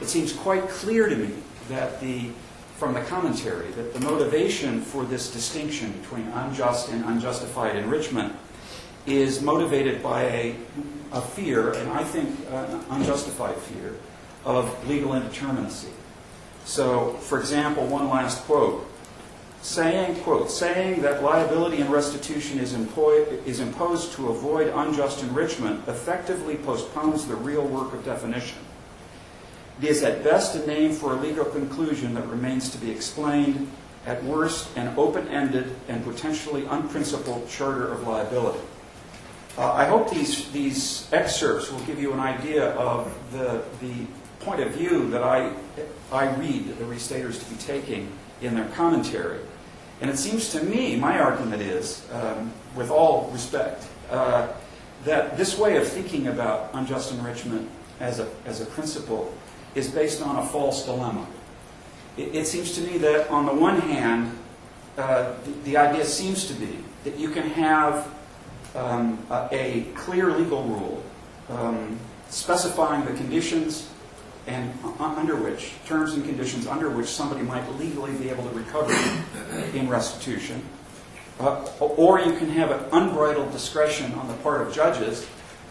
It seems quite clear to me that from the commentary that the motivation for this distinction between unjust and unjustified enrichment is motivated by a fear, and I think an unjustified fear, of legal indeterminacy. So, for example, one last quote. Saying that liability and restitution is imposed to avoid unjust enrichment effectively postpones the real work of definition. It is at best a name for a legal conclusion that remains to be explained, at worst an open-ended and potentially unprincipled charter of liability. I hope these excerpts will give you an idea of the point of view that I read the restaters to be taking in their commentary. And it seems to me, my argument is, with all respect, that this way of thinking about unjust enrichment as a principle is based on a false dilemma. It seems to me that on the one hand, the idea seems to be that you can have a clear legal rule specifying the conditions and terms and conditions under which somebody might legally be able to recover in restitution. Or you can have an unbridled discretion on the part of judges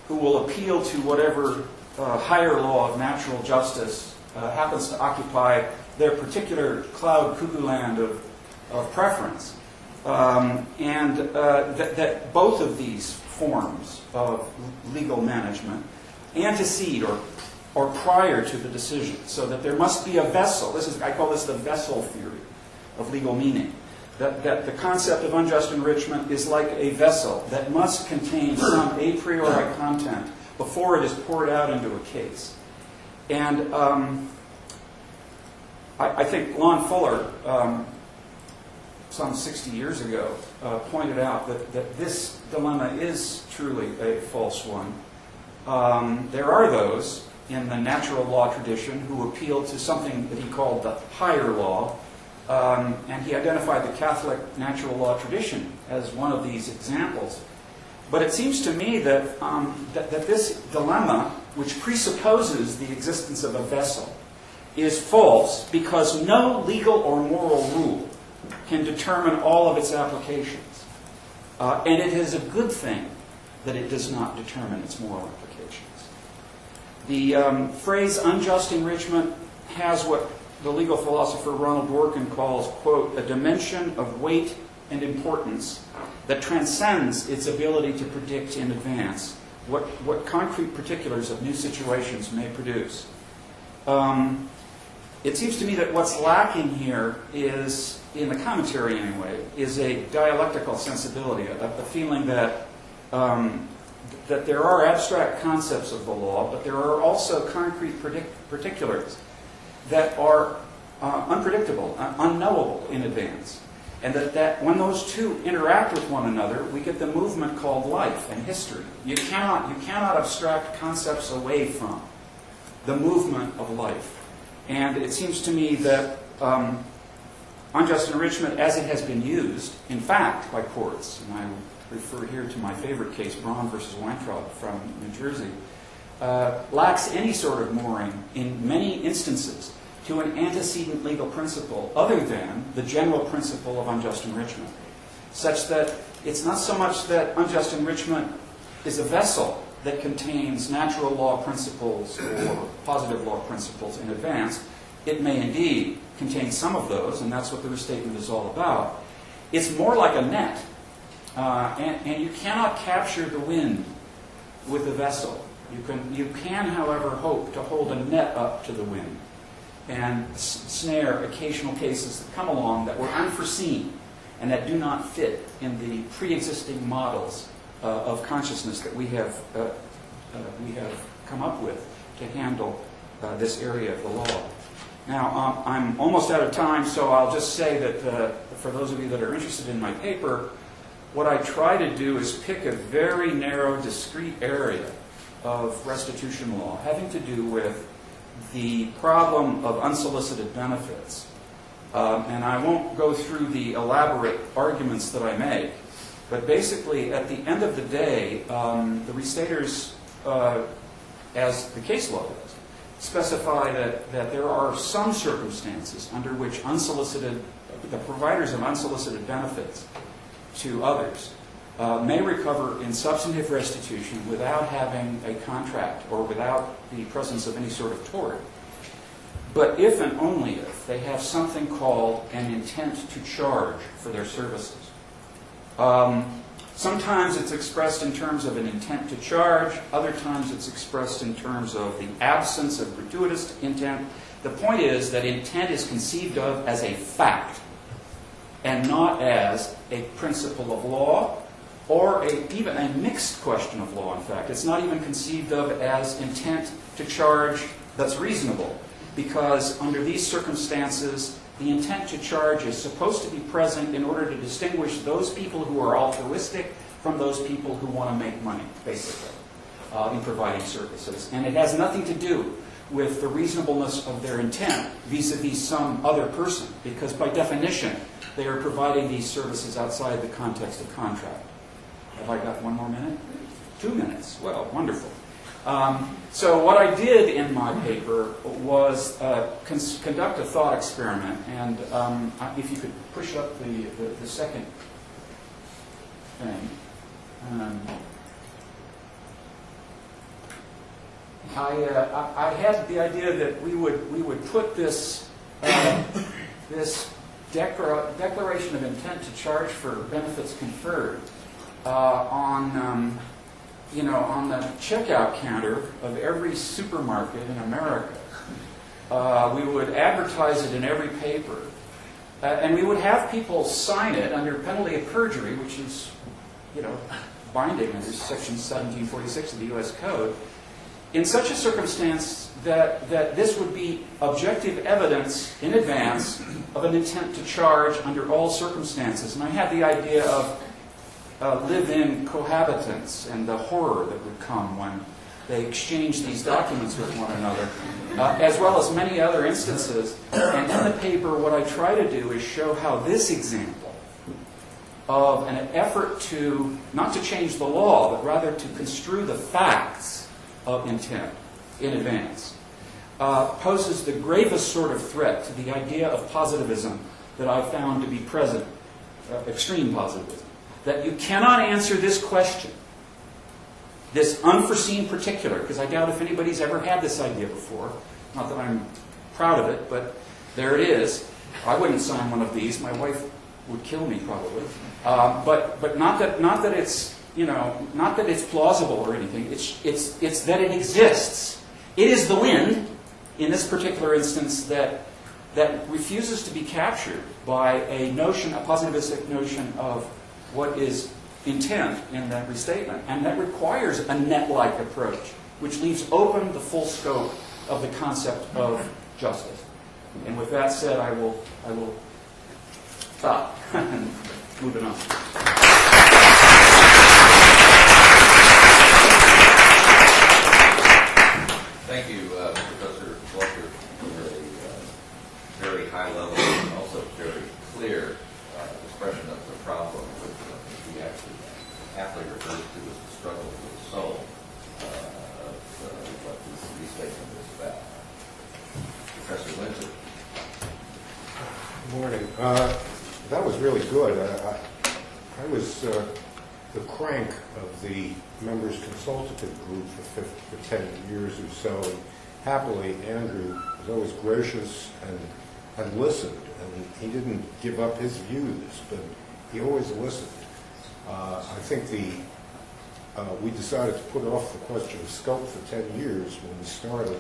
who will appeal to whatever higher law of natural justice happens to occupy their particular cloud cuckoo land of preference. That both of these forms of legal management antecede or prior to the decision, so that there must be a vessel. I call this the vessel theory of legal meaning. That the concept of unjust enrichment is like a vessel that must contain some a priori content before it is poured out into a case. And I think Lon Fuller, some 60 years ago, pointed out that this dilemma is truly a false one. There are those in the natural law tradition who appealed to something that he called the higher law, and he identified the Catholic natural law tradition as one of these examples. But it seems to me that this dilemma, which presupposes the existence of a vessel, is false because no legal or moral rule can determine all of its applications. And it is a good thing that it does not determine its moral applications. The phrase unjust enrichment has what the legal philosopher Ronald Dworkin calls, quote, a dimension of weight and importance that transcends its ability to predict in advance what concrete particulars of new situations may produce. It seems to me that what's lacking here is, in the commentary anyway, is a dialectical sensibility, a feeling that there are abstract concepts of the law, but there are also concrete particulars that are unpredictable, unknowable in advance. And that when those two interact with one another, we get the movement called life and history. You cannot abstract concepts away from the movement of life. And it seems to me that unjust enrichment, as it has been used, in fact, by courts, and I refer here to my favorite case, Braun versus Weintraub from New Jersey, lacks any sort of mooring in many instances to an antecedent legal principle other than the general principle of unjust enrichment, such that it's not so much that unjust enrichment is a vessel that contains natural law principles or positive law principles in advance. It may indeed contain some of those, and that's what the restatement is all about. It's more like a net, and you cannot capture the wind with a vessel. You can, however, hope to hold a net up to the wind. and snare occasional cases that come along that were unforeseen and that do not fit in the pre-existing models of consciousness that we have come up with to handle this area of the law. Now, I'm almost out of time, so I'll just say that for those of you that are interested in my paper, what I try to do is pick a very narrow, discrete area of restitution law having to do with the problem of unsolicited benefits. And I won't go through the elaborate arguments that I make, but basically, at the end of the day, the restators, as the case law does, specify that there are some circumstances under which the providers of unsolicited benefits to others may recover in substantive restitution without having a contract or without the presence of any sort of tort. But if and only if they have something called an intent to charge for their services. Sometimes it's expressed in terms of an intent to charge. Other times it's expressed in terms of the absence of gratuitous intent. The point is that intent is conceived of as a fact and not as a principle of law or even a mixed question of law, in fact. It's not even conceived of as intent to charge that's reasonable, because under these circumstances, the intent to charge is supposed to be present in order to distinguish those people who are altruistic from those people who want to make money, basically, in providing services. And it has nothing to do with the reasonableness of their intent vis-a-vis some other person, because by definition, they are providing these services outside the context of contract. Have I got 1 more minute? 2 minutes. Well, wonderful. So what I did in my paper was conduct a thought experiment, and if you could push up the second thing. I had the idea that we would put this declaration of intent to charge for benefits conferred on the checkout counter of every supermarket in America. We would advertise it in every paper. And we would have people sign it under penalty of perjury, which is, binding under Section 1746 of the U.S. Code, in such a circumstance that this would be objective evidence in advance of an intent to charge under all circumstances. And I had the idea of live-in cohabitants and the horror that would come when they exchange these documents with one another, as well as many other instances. And in the paper, what I try to do is show how this example of an effort to, not to change the law, but rather to construe the facts of intent in advance, poses the gravest sort of threat to the idea of positivism that I've found to be present, extreme positivism. That you cannot answer this question, this unforeseen particular, because I doubt if anybody's ever had this idea before. Not that I'm proud of it, but there it is. I wouldn't sign one of these. My wife would kill me probably. But not that it's not that it's plausible or anything. It's that it exists. It is the wind, in this particular instance, that refuses to be captured by a positivistic notion of what is intent in that restatement, and that requires a net-like approach, which leaves open the full scope of the concept of justice. And with that said, I will stop and move it on. Thank you, Professor Walker, for a very high level and also very clear expression of the problem with he actually aptly refers to as the struggle for the soul of what this restatement is about. Professor Lindsay. Good morning. That was really good. I was the crank of the members consultative group for 10 years or so. And happily, Andrew was always gracious and listened. And he didn't give up his views, but he always listened. I think we decided to put off the question of scope for 10 years when we started.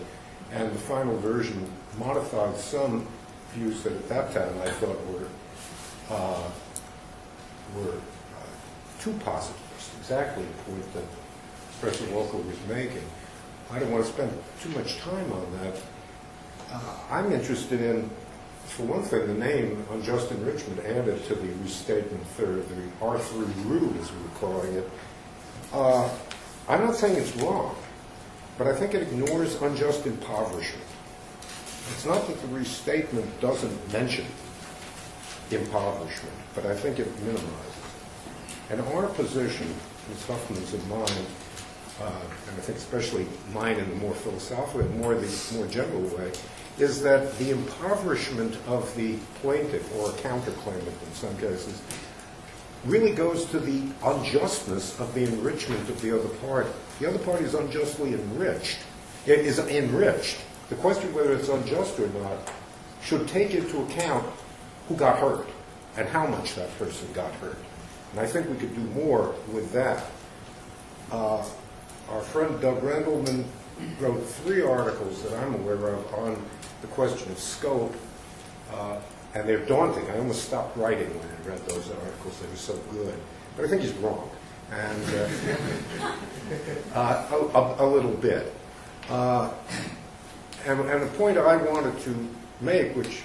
and the final version modified some views that at that time I thought were too positivist, exactly the point that Professor Walker was making. I don't want to spend too much time on that. I'm interested in, for one thing, the name Unjust Enrichment added to the Restatement Third, the R3 root, as we were calling it. I'm not saying it's wrong, but I think it ignores unjust impoverishment. It's not that the Restatement doesn't mention impoverishment, but I think it minimizes it. And our position, Ms. Huffman's and mine, and I think especially mine in the more philosophical, more general way, is that the impoverishment of the plaintiff, or a counterclaimant in some cases, really goes to the unjustness of the enrichment of the other party. The other party is unjustly enriched. It is enriched. The question whether it's unjust or not should take into account who got hurt and how much that person got hurt. And I think we could do more with that. Our friend Doug Rendelman wrote 3 articles that I'm aware of on the question of scope, and they're daunting. I almost stopped writing when I read those articles. They were so good. But I think he's wrong, and a little bit. And the point I wanted to make, which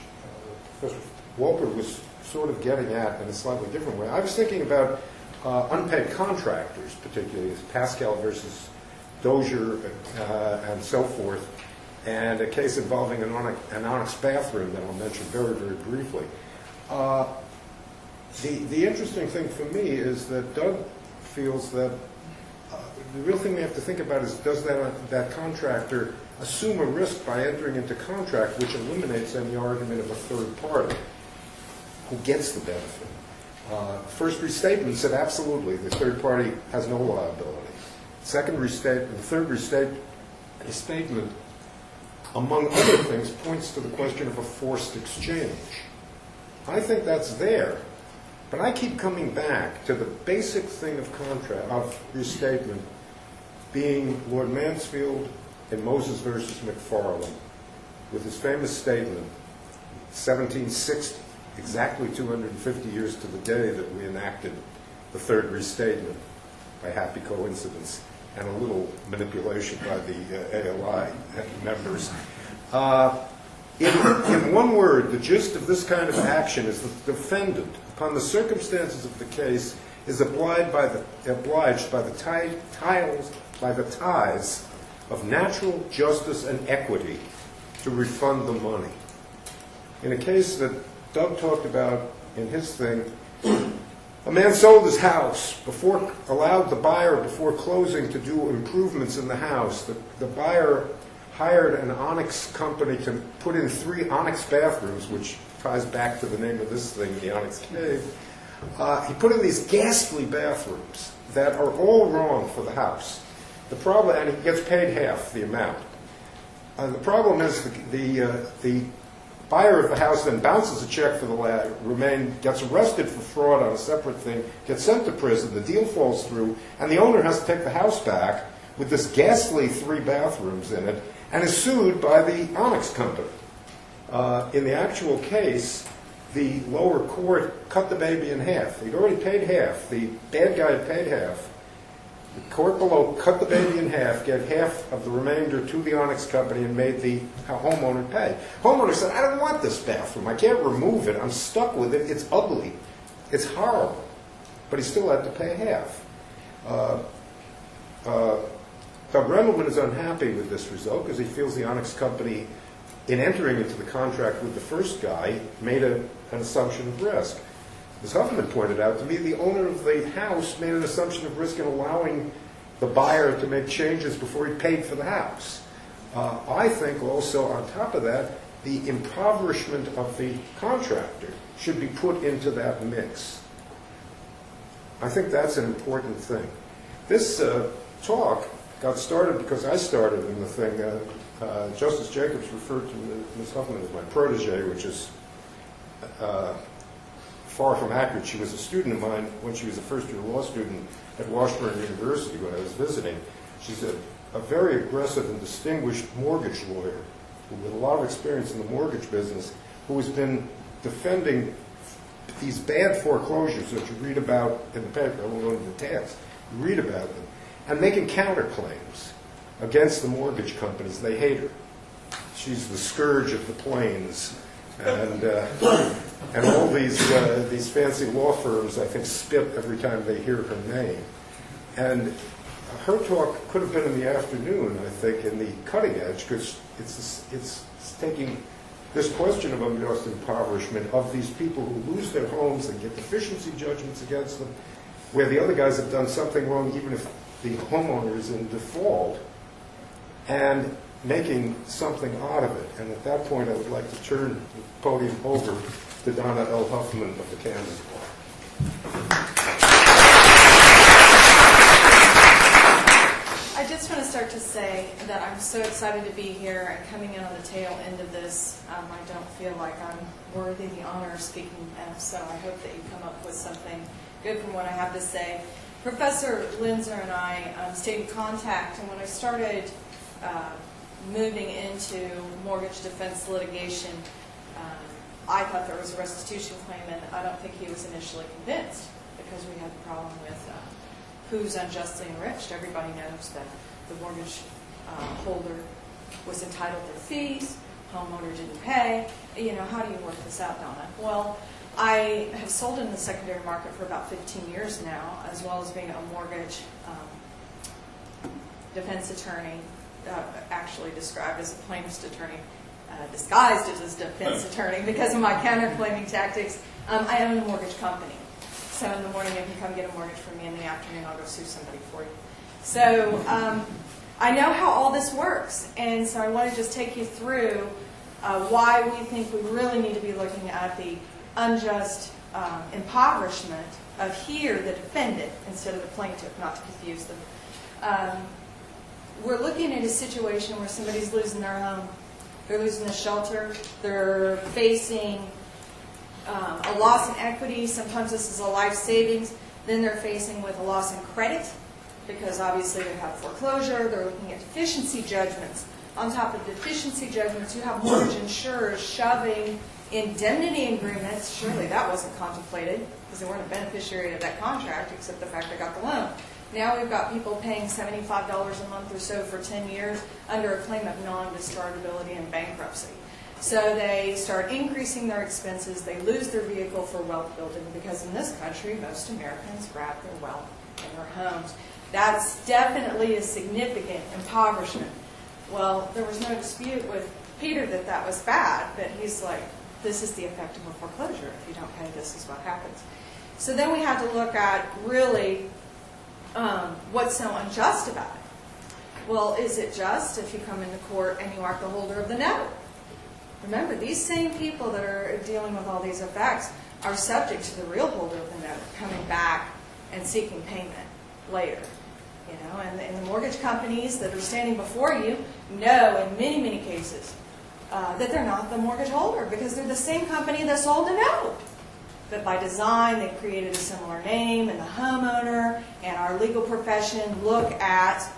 Professor Walker was sort of getting at in a slightly different way, I was thinking about unpaid contractors, particularly as Pascal versus Dozier and so forth, and a case involving an onyx bathroom that I'll mention very, very briefly. The interesting thing for me is that Doug feels that the real thing we have to think about is, does that contractor assume a risk by entering into contract, which eliminates any argument of a third party who gets the benefit. First restatement said absolutely, the third party has no liability. Second restatement, the third restatement, among other things, points to the question of a forced exchange. I think that's there, but I keep coming back to the basic thing of restatement being Lord Mansfield in Moses versus McFarland, with his famous statement, 1760, exactly 250 years to the day that we enacted the third restatement, by happy coincidence and a little manipulation by the ALI members. In one word, the gist of this kind of action is that the defendant, upon the circumstances of the case, is obliged by the ties of natural justice and equity to refund the money. In a case that Doug talked about in his thing, a man sold his house, allowed the buyer before closing to do improvements in the house. The buyer hired an onyx company to put in 3 onyx bathrooms, which ties back to the name of this thing, the Onyx Cave. He put in these ghastly bathrooms that are all wrong for the house. The problem, and he gets paid half the amount. The problem is the buyer of the house then bounces a check for the gets arrested for fraud on a separate thing, gets sent to prison, the deal falls through, and the owner has to take the house back with this ghastly 3 bathrooms in it, and is sued by the Onyx company. In the actual case, the lower court cut the baby in half. He'd already paid half. The bad guy had paid half. The court below cut the baby in half, gave half of the remainder to the Onyx company, and made the homeowner pay. Homeowner said, I don't want this bathroom. I can't remove it. I'm stuck with it. It's ugly. It's horrible. But he still had to pay half. Doug Rendelman is unhappy with this result because he feels the Onyx company, in entering into the contract with the first guy, made an assumption of risk. As Huffman pointed out to me, the owner of the house made an assumption of risk in allowing the buyer to make changes before he paid for the house. I think also, on top of that, the impoverishment of the contractor should be put into that mix. I think that's an important thing. This talk got started because I started in the thing. Justice Jacobs referred to Ms. Huffman as my protege, which is far from accurate. She was a student of mine when she was a first-year law student at Washburn University when I was visiting. She's a very aggressive and distinguished mortgage lawyer with a lot of experience in the mortgage business, who has been defending these bad foreclosures that you read about in the paper. I won't go into details. You read about them. And making counterclaims against the mortgage companies. They hate her. She's the scourge of the plains. And all these fancy law firms, I think, spit every time they hear her name. And her talk could have been in the afternoon, I think, in the cutting edge, because it's taking this question of unjust impoverishment of these people who lose their homes and get deficiency judgments against them, where the other guys have done something wrong, even if the homeowner is in default, and making something out of it. And at that point, I would like to turn the podium over to Donna L. Huffman of the Camden Bar. I just want to start to say that I'm so excited to be here and coming in on the tail end of this. I don't feel like I'm worthy the honor of speaking, so I hope that you come up with something good from what I have to say. Professor Linzer and I stayed in contact, and when I started moving into mortgage defense litigation, I thought there was a restitution claim, and I don't think he was initially convinced, because we had the problem with who's unjustly enriched. Everybody knows that the mortgage holder was entitled to fees, homeowner didn't pay. You know, how do you work this out, Donna? Well, I have sold in the secondary market for about 15 years now, as well as being a mortgage defense attorney, actually described as a plaintiff's attorney, disguised as a defense attorney because of my counterclaiming tactics. I own a mortgage company. So in the morning you can come get a mortgage from me, in the afternoon I'll go sue somebody for you. So I know how all this works, and so I want to just take you through why we think we really need to be looking at the unjust impoverishment of here, the defendant, instead of the plaintiff, not to confuse them. We're looking at a situation where somebody's losing their home, they're losing a shelter, they're facing a loss in equity. Sometimes this is a life savings. Then they're facing with a loss in credit, because obviously they have foreclosure. They're looking at deficiency judgments. On top of deficiency judgments, you have mortgage insurers shoving indemnity agreements. Surely that wasn't contemplated, because they weren't a beneficiary of that contract, except the fact they got the loan. Now we've got people paying $75 a month or so for 10 years under a claim of non-dischargeability and bankruptcy. So they start increasing their expenses. They lose their vehicle for wealth building, because in this country, most Americans wrap their wealth in their homes. That's definitely a significant impoverishment. Well, there was no dispute with Peter that that was bad, but he's like, this is the effect of a foreclosure. If you don't pay, this is what happens. So then we have to look at really what's so unjust about it. Well, is it just if you come into court and you aren't the holder of the note? Remember, these same people that are dealing with all these effects are subject to the real holder of the note coming back and seeking payment later. You know, and the mortgage companies that are standing before you know in many, many cases that they're not the mortgage holder, because they're the same company that sold the note. But by design, they've created a similar name, and the homeowner and our legal profession look at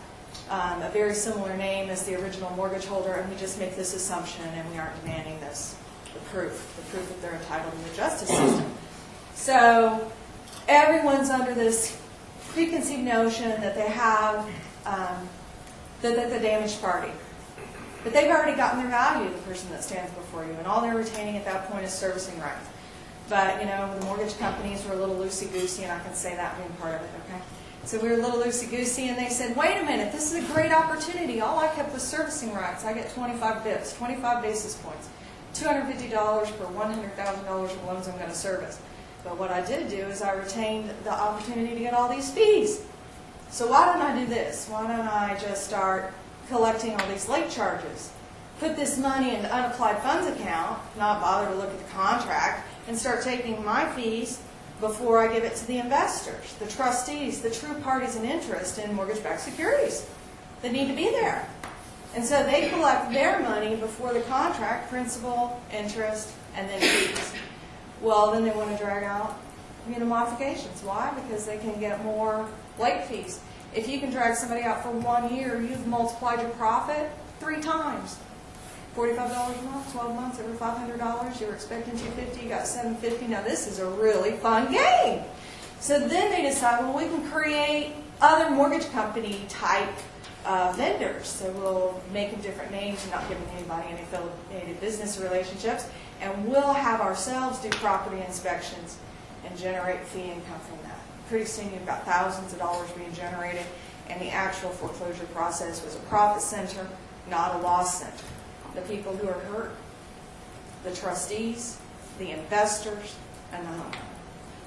a very similar name as the original mortgage holder, and we just make this assumption, and we aren't demanding the proof that they're entitled in the justice system. So everyone's under this preconceived notion that they have the damaged party. But they've already gotten their value, the person that stands before you, and all they're retaining at that point is servicing rights. But, you know, the mortgage companies were a little loosey-goosey, and I can say that being part of it, okay? So we were a little loosey-goosey, and they said, wait a minute, this is a great opportunity. All I kept was servicing rights. I get 25 bips, 25 basis points, $250 for $100,000 of loans I'm going to service. But what I did do is I retained the opportunity to get all these fees. So why don't I do this? Why don't I just start collecting all these late charges? Put this money in the unapplied funds account, not bother to look at the contract, and start taking my fees before I give it to the investors, the trustees, the true parties in interest in mortgage-backed securities that need to be there. And so they collect their money before the contract, principal, interest, and then fees. Well, then they want to drag out modifications. Why? Because they can get more late fees. If you can drag somebody out for 1 year, you've multiplied your profit 3 times. $45 a month, 12 months, over $500. You were expecting $250, you got $750. Now this is a really fun game. So then they decide, well, we can create other mortgage company type vendors. So we'll make them different names and not giving anybody any affiliated business relationships. And we'll have ourselves do property inspections and generate fee income from that. Pretty soon you've got thousands of dollars being generated, and the actual foreclosure process was a profit center, not a loss center. The people who are hurt, the trustees, the investors, and the homeowner.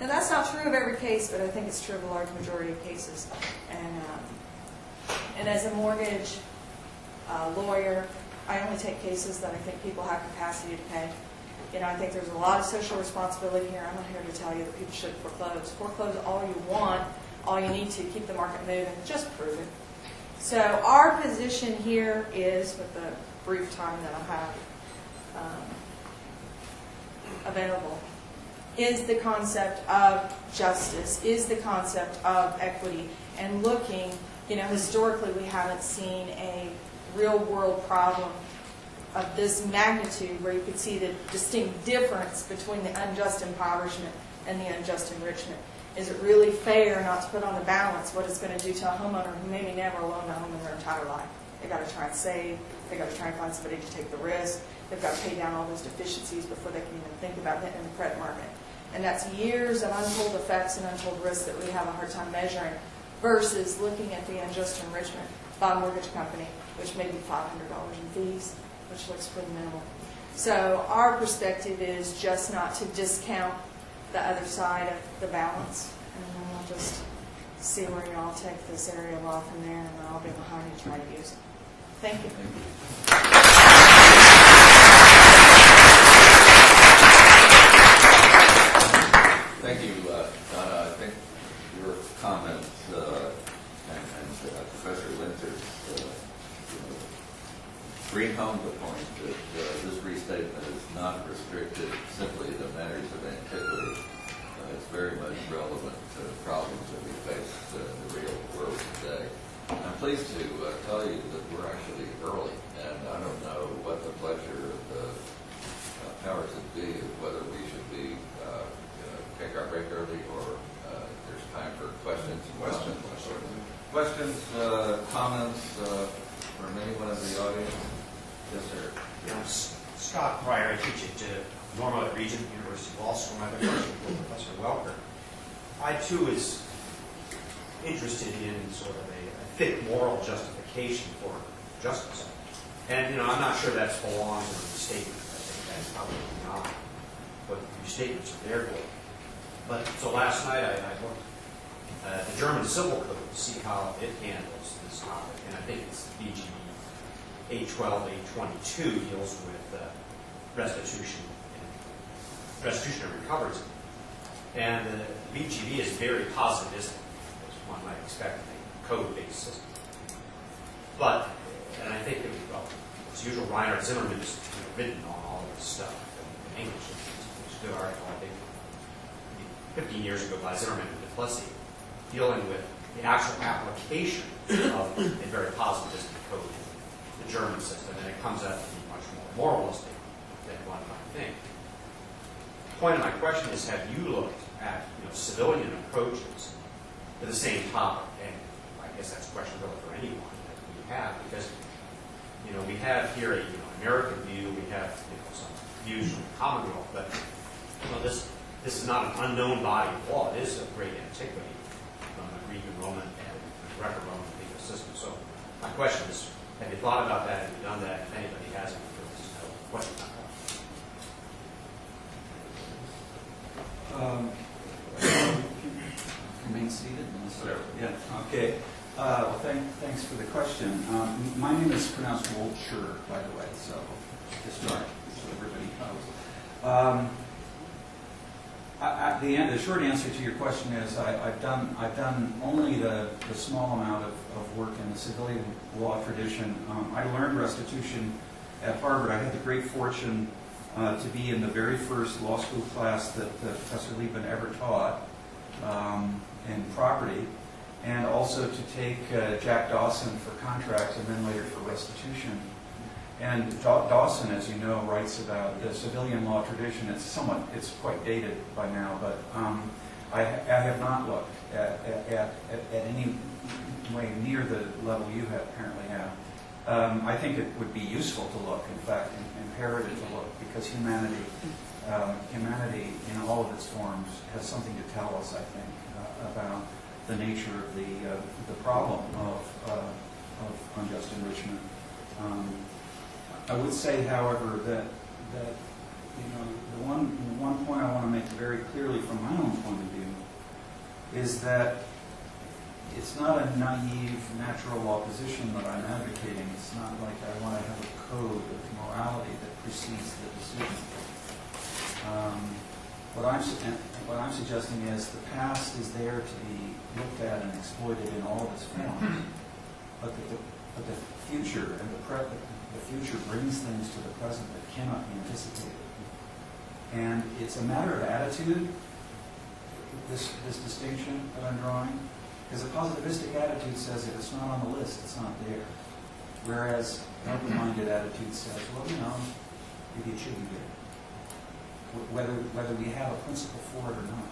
Now that's not true of every case, but I think it's true of a large majority of cases. And as a mortgage lawyer, I only take cases that I think people have capacity to pay. You know, I think there's a lot of social responsibility here. I'm not here to tell you that people should foreclose. Foreclose all you want, all you need to keep the market moving. Just prove it. So our position here is, with the brief time that I have available, is the concept of justice, is the concept of equity, and looking, you know, historically we haven't seen a real world problem of this magnitude where you could see the distinct difference between the unjust impoverishment and the unjust enrichment. Is it really fair not to put on the balance what it's going to do to a homeowner who maybe never owned a home in their entire life? They've got to try and save, they've got to try and find somebody to take the risk, they've got to pay down all those deficiencies before they can even think about hitting the credit market. And that's years of untold effects and untold risks that we have a hard time measuring, versus looking at the unjust enrichment by a mortgage company, which may be $500 in fees, which looks pretty minimal. So our perspective is just not to discount the other side of the balance, and then we'll just see where you all take this area of law from there, and then I'll be behind you to try to use it. Thank you. Thank you, Donna. I think your comments and Professor Winter's bring home the point that this restatement is not restricted simply to matters of antiquity. It's very much relevant to problems that we face in the real world today. I'm pleased to tell you that we're actually early, and I don't know what the pleasure of the powers that be, whether we should be take our break early, or there's time for questions. Questions, comments from anyone in the audience? Yes, sir. I'm Scott Pryor. I teach at Norma Regent University Law School. I've been working with Professor Welker. I too is interested in sort of a thick moral justification for justice, and I'm not sure that belongs in the restatement. I think that's probably not what the restatements are there for. But so last night I looked at the German Civil Code to see how it handles this topic, and I think it's BGB 812, 822 deals with restitution and recovery. And the BGB is very positivistic, as one might expect in a code-based system. But, and I think, as usual, Reinhard Zimmerman has written on all of this stuff in English. It's a good article, I think, 15 years ago by Zimmerman and Duplessis, dealing with the actual application of a very positivistic code in the German system, and it comes out to be much more moralistic than one might think. The point of my question is, have you looked at civilian approaches to the same topic? And I guess that's a question really for anyone that we have, because we have here a American view, we have some views from the Commonwealth, but this is not an unknown body of law. It is of great antiquity from the Greek and Roman and Greco-Roman legal system. So my question is, have you thought about that? Have you done that? If anybody hasn't, what's your thought? Remain seated. Yeah. Okay. Well, thanks for the question. My name is pronounced Wolscher, by the way, so just so everybody knows. The short answer to your question is I've done only the small amount of work in the civilian law tradition. I learned restitution at Harvard. I had the great fortune to be in the very first law school class that Professor Liebman ever taught in property. and also to take Jack Dawson for contracts and then later for restitution. And Dawson, as you know, writes about the civilian law tradition. It's quite dated by now, but I have not looked at any way near the level you apparently have. I think it would be useful to look, in fact, imperative to look, because humanity in all of its forms has something to tell us, I think, about the nature of the problem of unjust enrichment. I would say, however, that the one point I want to make very clearly from my own point of view is that it's not a naive natural law position that I'm advocating. It's not like I want to have a code of morality that precedes the decision. What I'm suggesting is the past is there to be looked at and exploited in all of its forms, but the future and the future brings things to the present that cannot be anticipated. And it's a matter of attitude, this distinction that I'm drawing, because a positivistic attitude says if it's not on the list, it's not there. Whereas an open-minded attitude says, well, maybe it should be there. Whether we have a principle for it or not.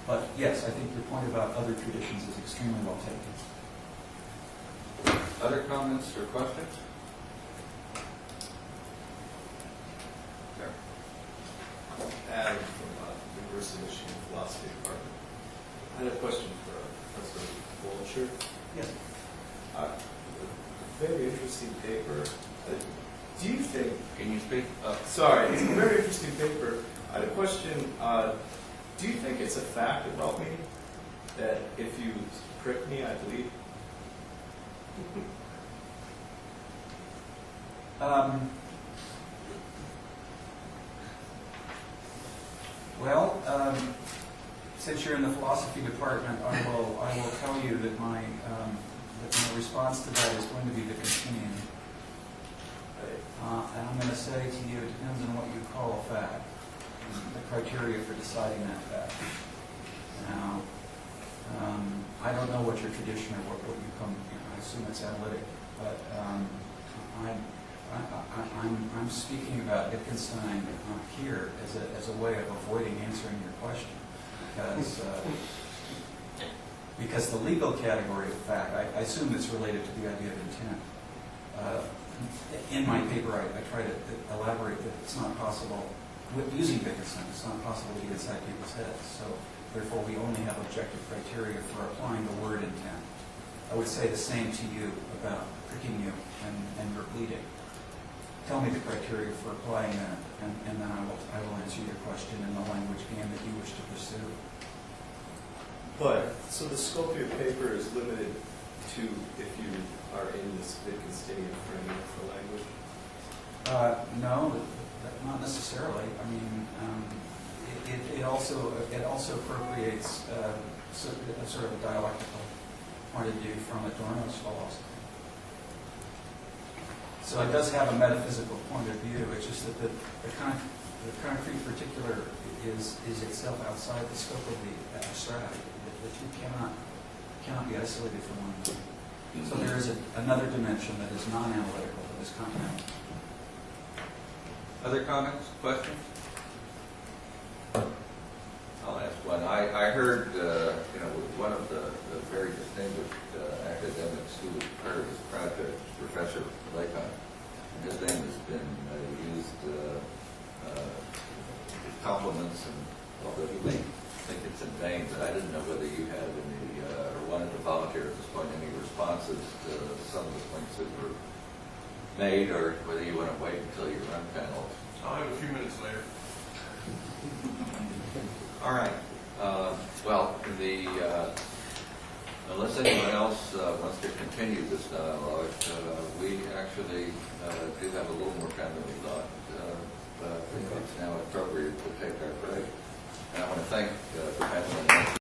But yes, I think your point about other traditions is extremely well taken. Other comments or questions? Adam from University of Michigan Philosophy Department. I had a question for Professor Walcher. Yes. Very interesting paper. Do you think... Can you speak up? Sorry, it's a very interesting paper. I had a question. Do you think it's a fact about me that if you prick me, I bleed? Since you're in the philosophy department, I will tell you that my response to that is going to be the continuum. And I'm going to say to you, it depends on what you call a fact, the criteria for deciding that fact. Now, I don't know what your tradition or what you come, I assume it's analytic, but I'm speaking about Wittgenstein here as a way of avoiding answering your question, because the legal category of fact, I assume it's related to the idea of intent. In my paper, I try to elaborate that it's not possible, using Wittgenstein, it's not possible to get inside people's heads. So, therefore, we only have objective criteria for applying the word intent. I would say the same to you about pricking you and your bleeding. Tell me the criteria for applying that, and then I will answer your question in the language game that you wish to pursue. But, so the scope of your paper is limited to if you are in this Wittgensteinian framework for language? No, not necessarily. I mean, it also appropriates sort of a dialectical point of view from Adorno's philosophy. So it does have a metaphysical point of view. It's just that the concrete particular is itself outside the scope of the abstract. The two cannot be isolated from one another. So there is another dimension that is non-analytical, that is continental. Other comments, questions? I'll ask one. I heard, one of the very distinguished academics who was part of this project, Professor Liebman, and his name has been used with compliments, and although he may think it's in vain, but I didn't know whether you had any, or wanted to volunteer at this point, any responses to some of the points that were made, or whether you want to wait until you run panels. I'll have a few minutes later. All right. Unless anyone else wants to continue this dialogue, we actually do have a little more time than we thought. But I think it's now appropriate to take our break. And I want to thank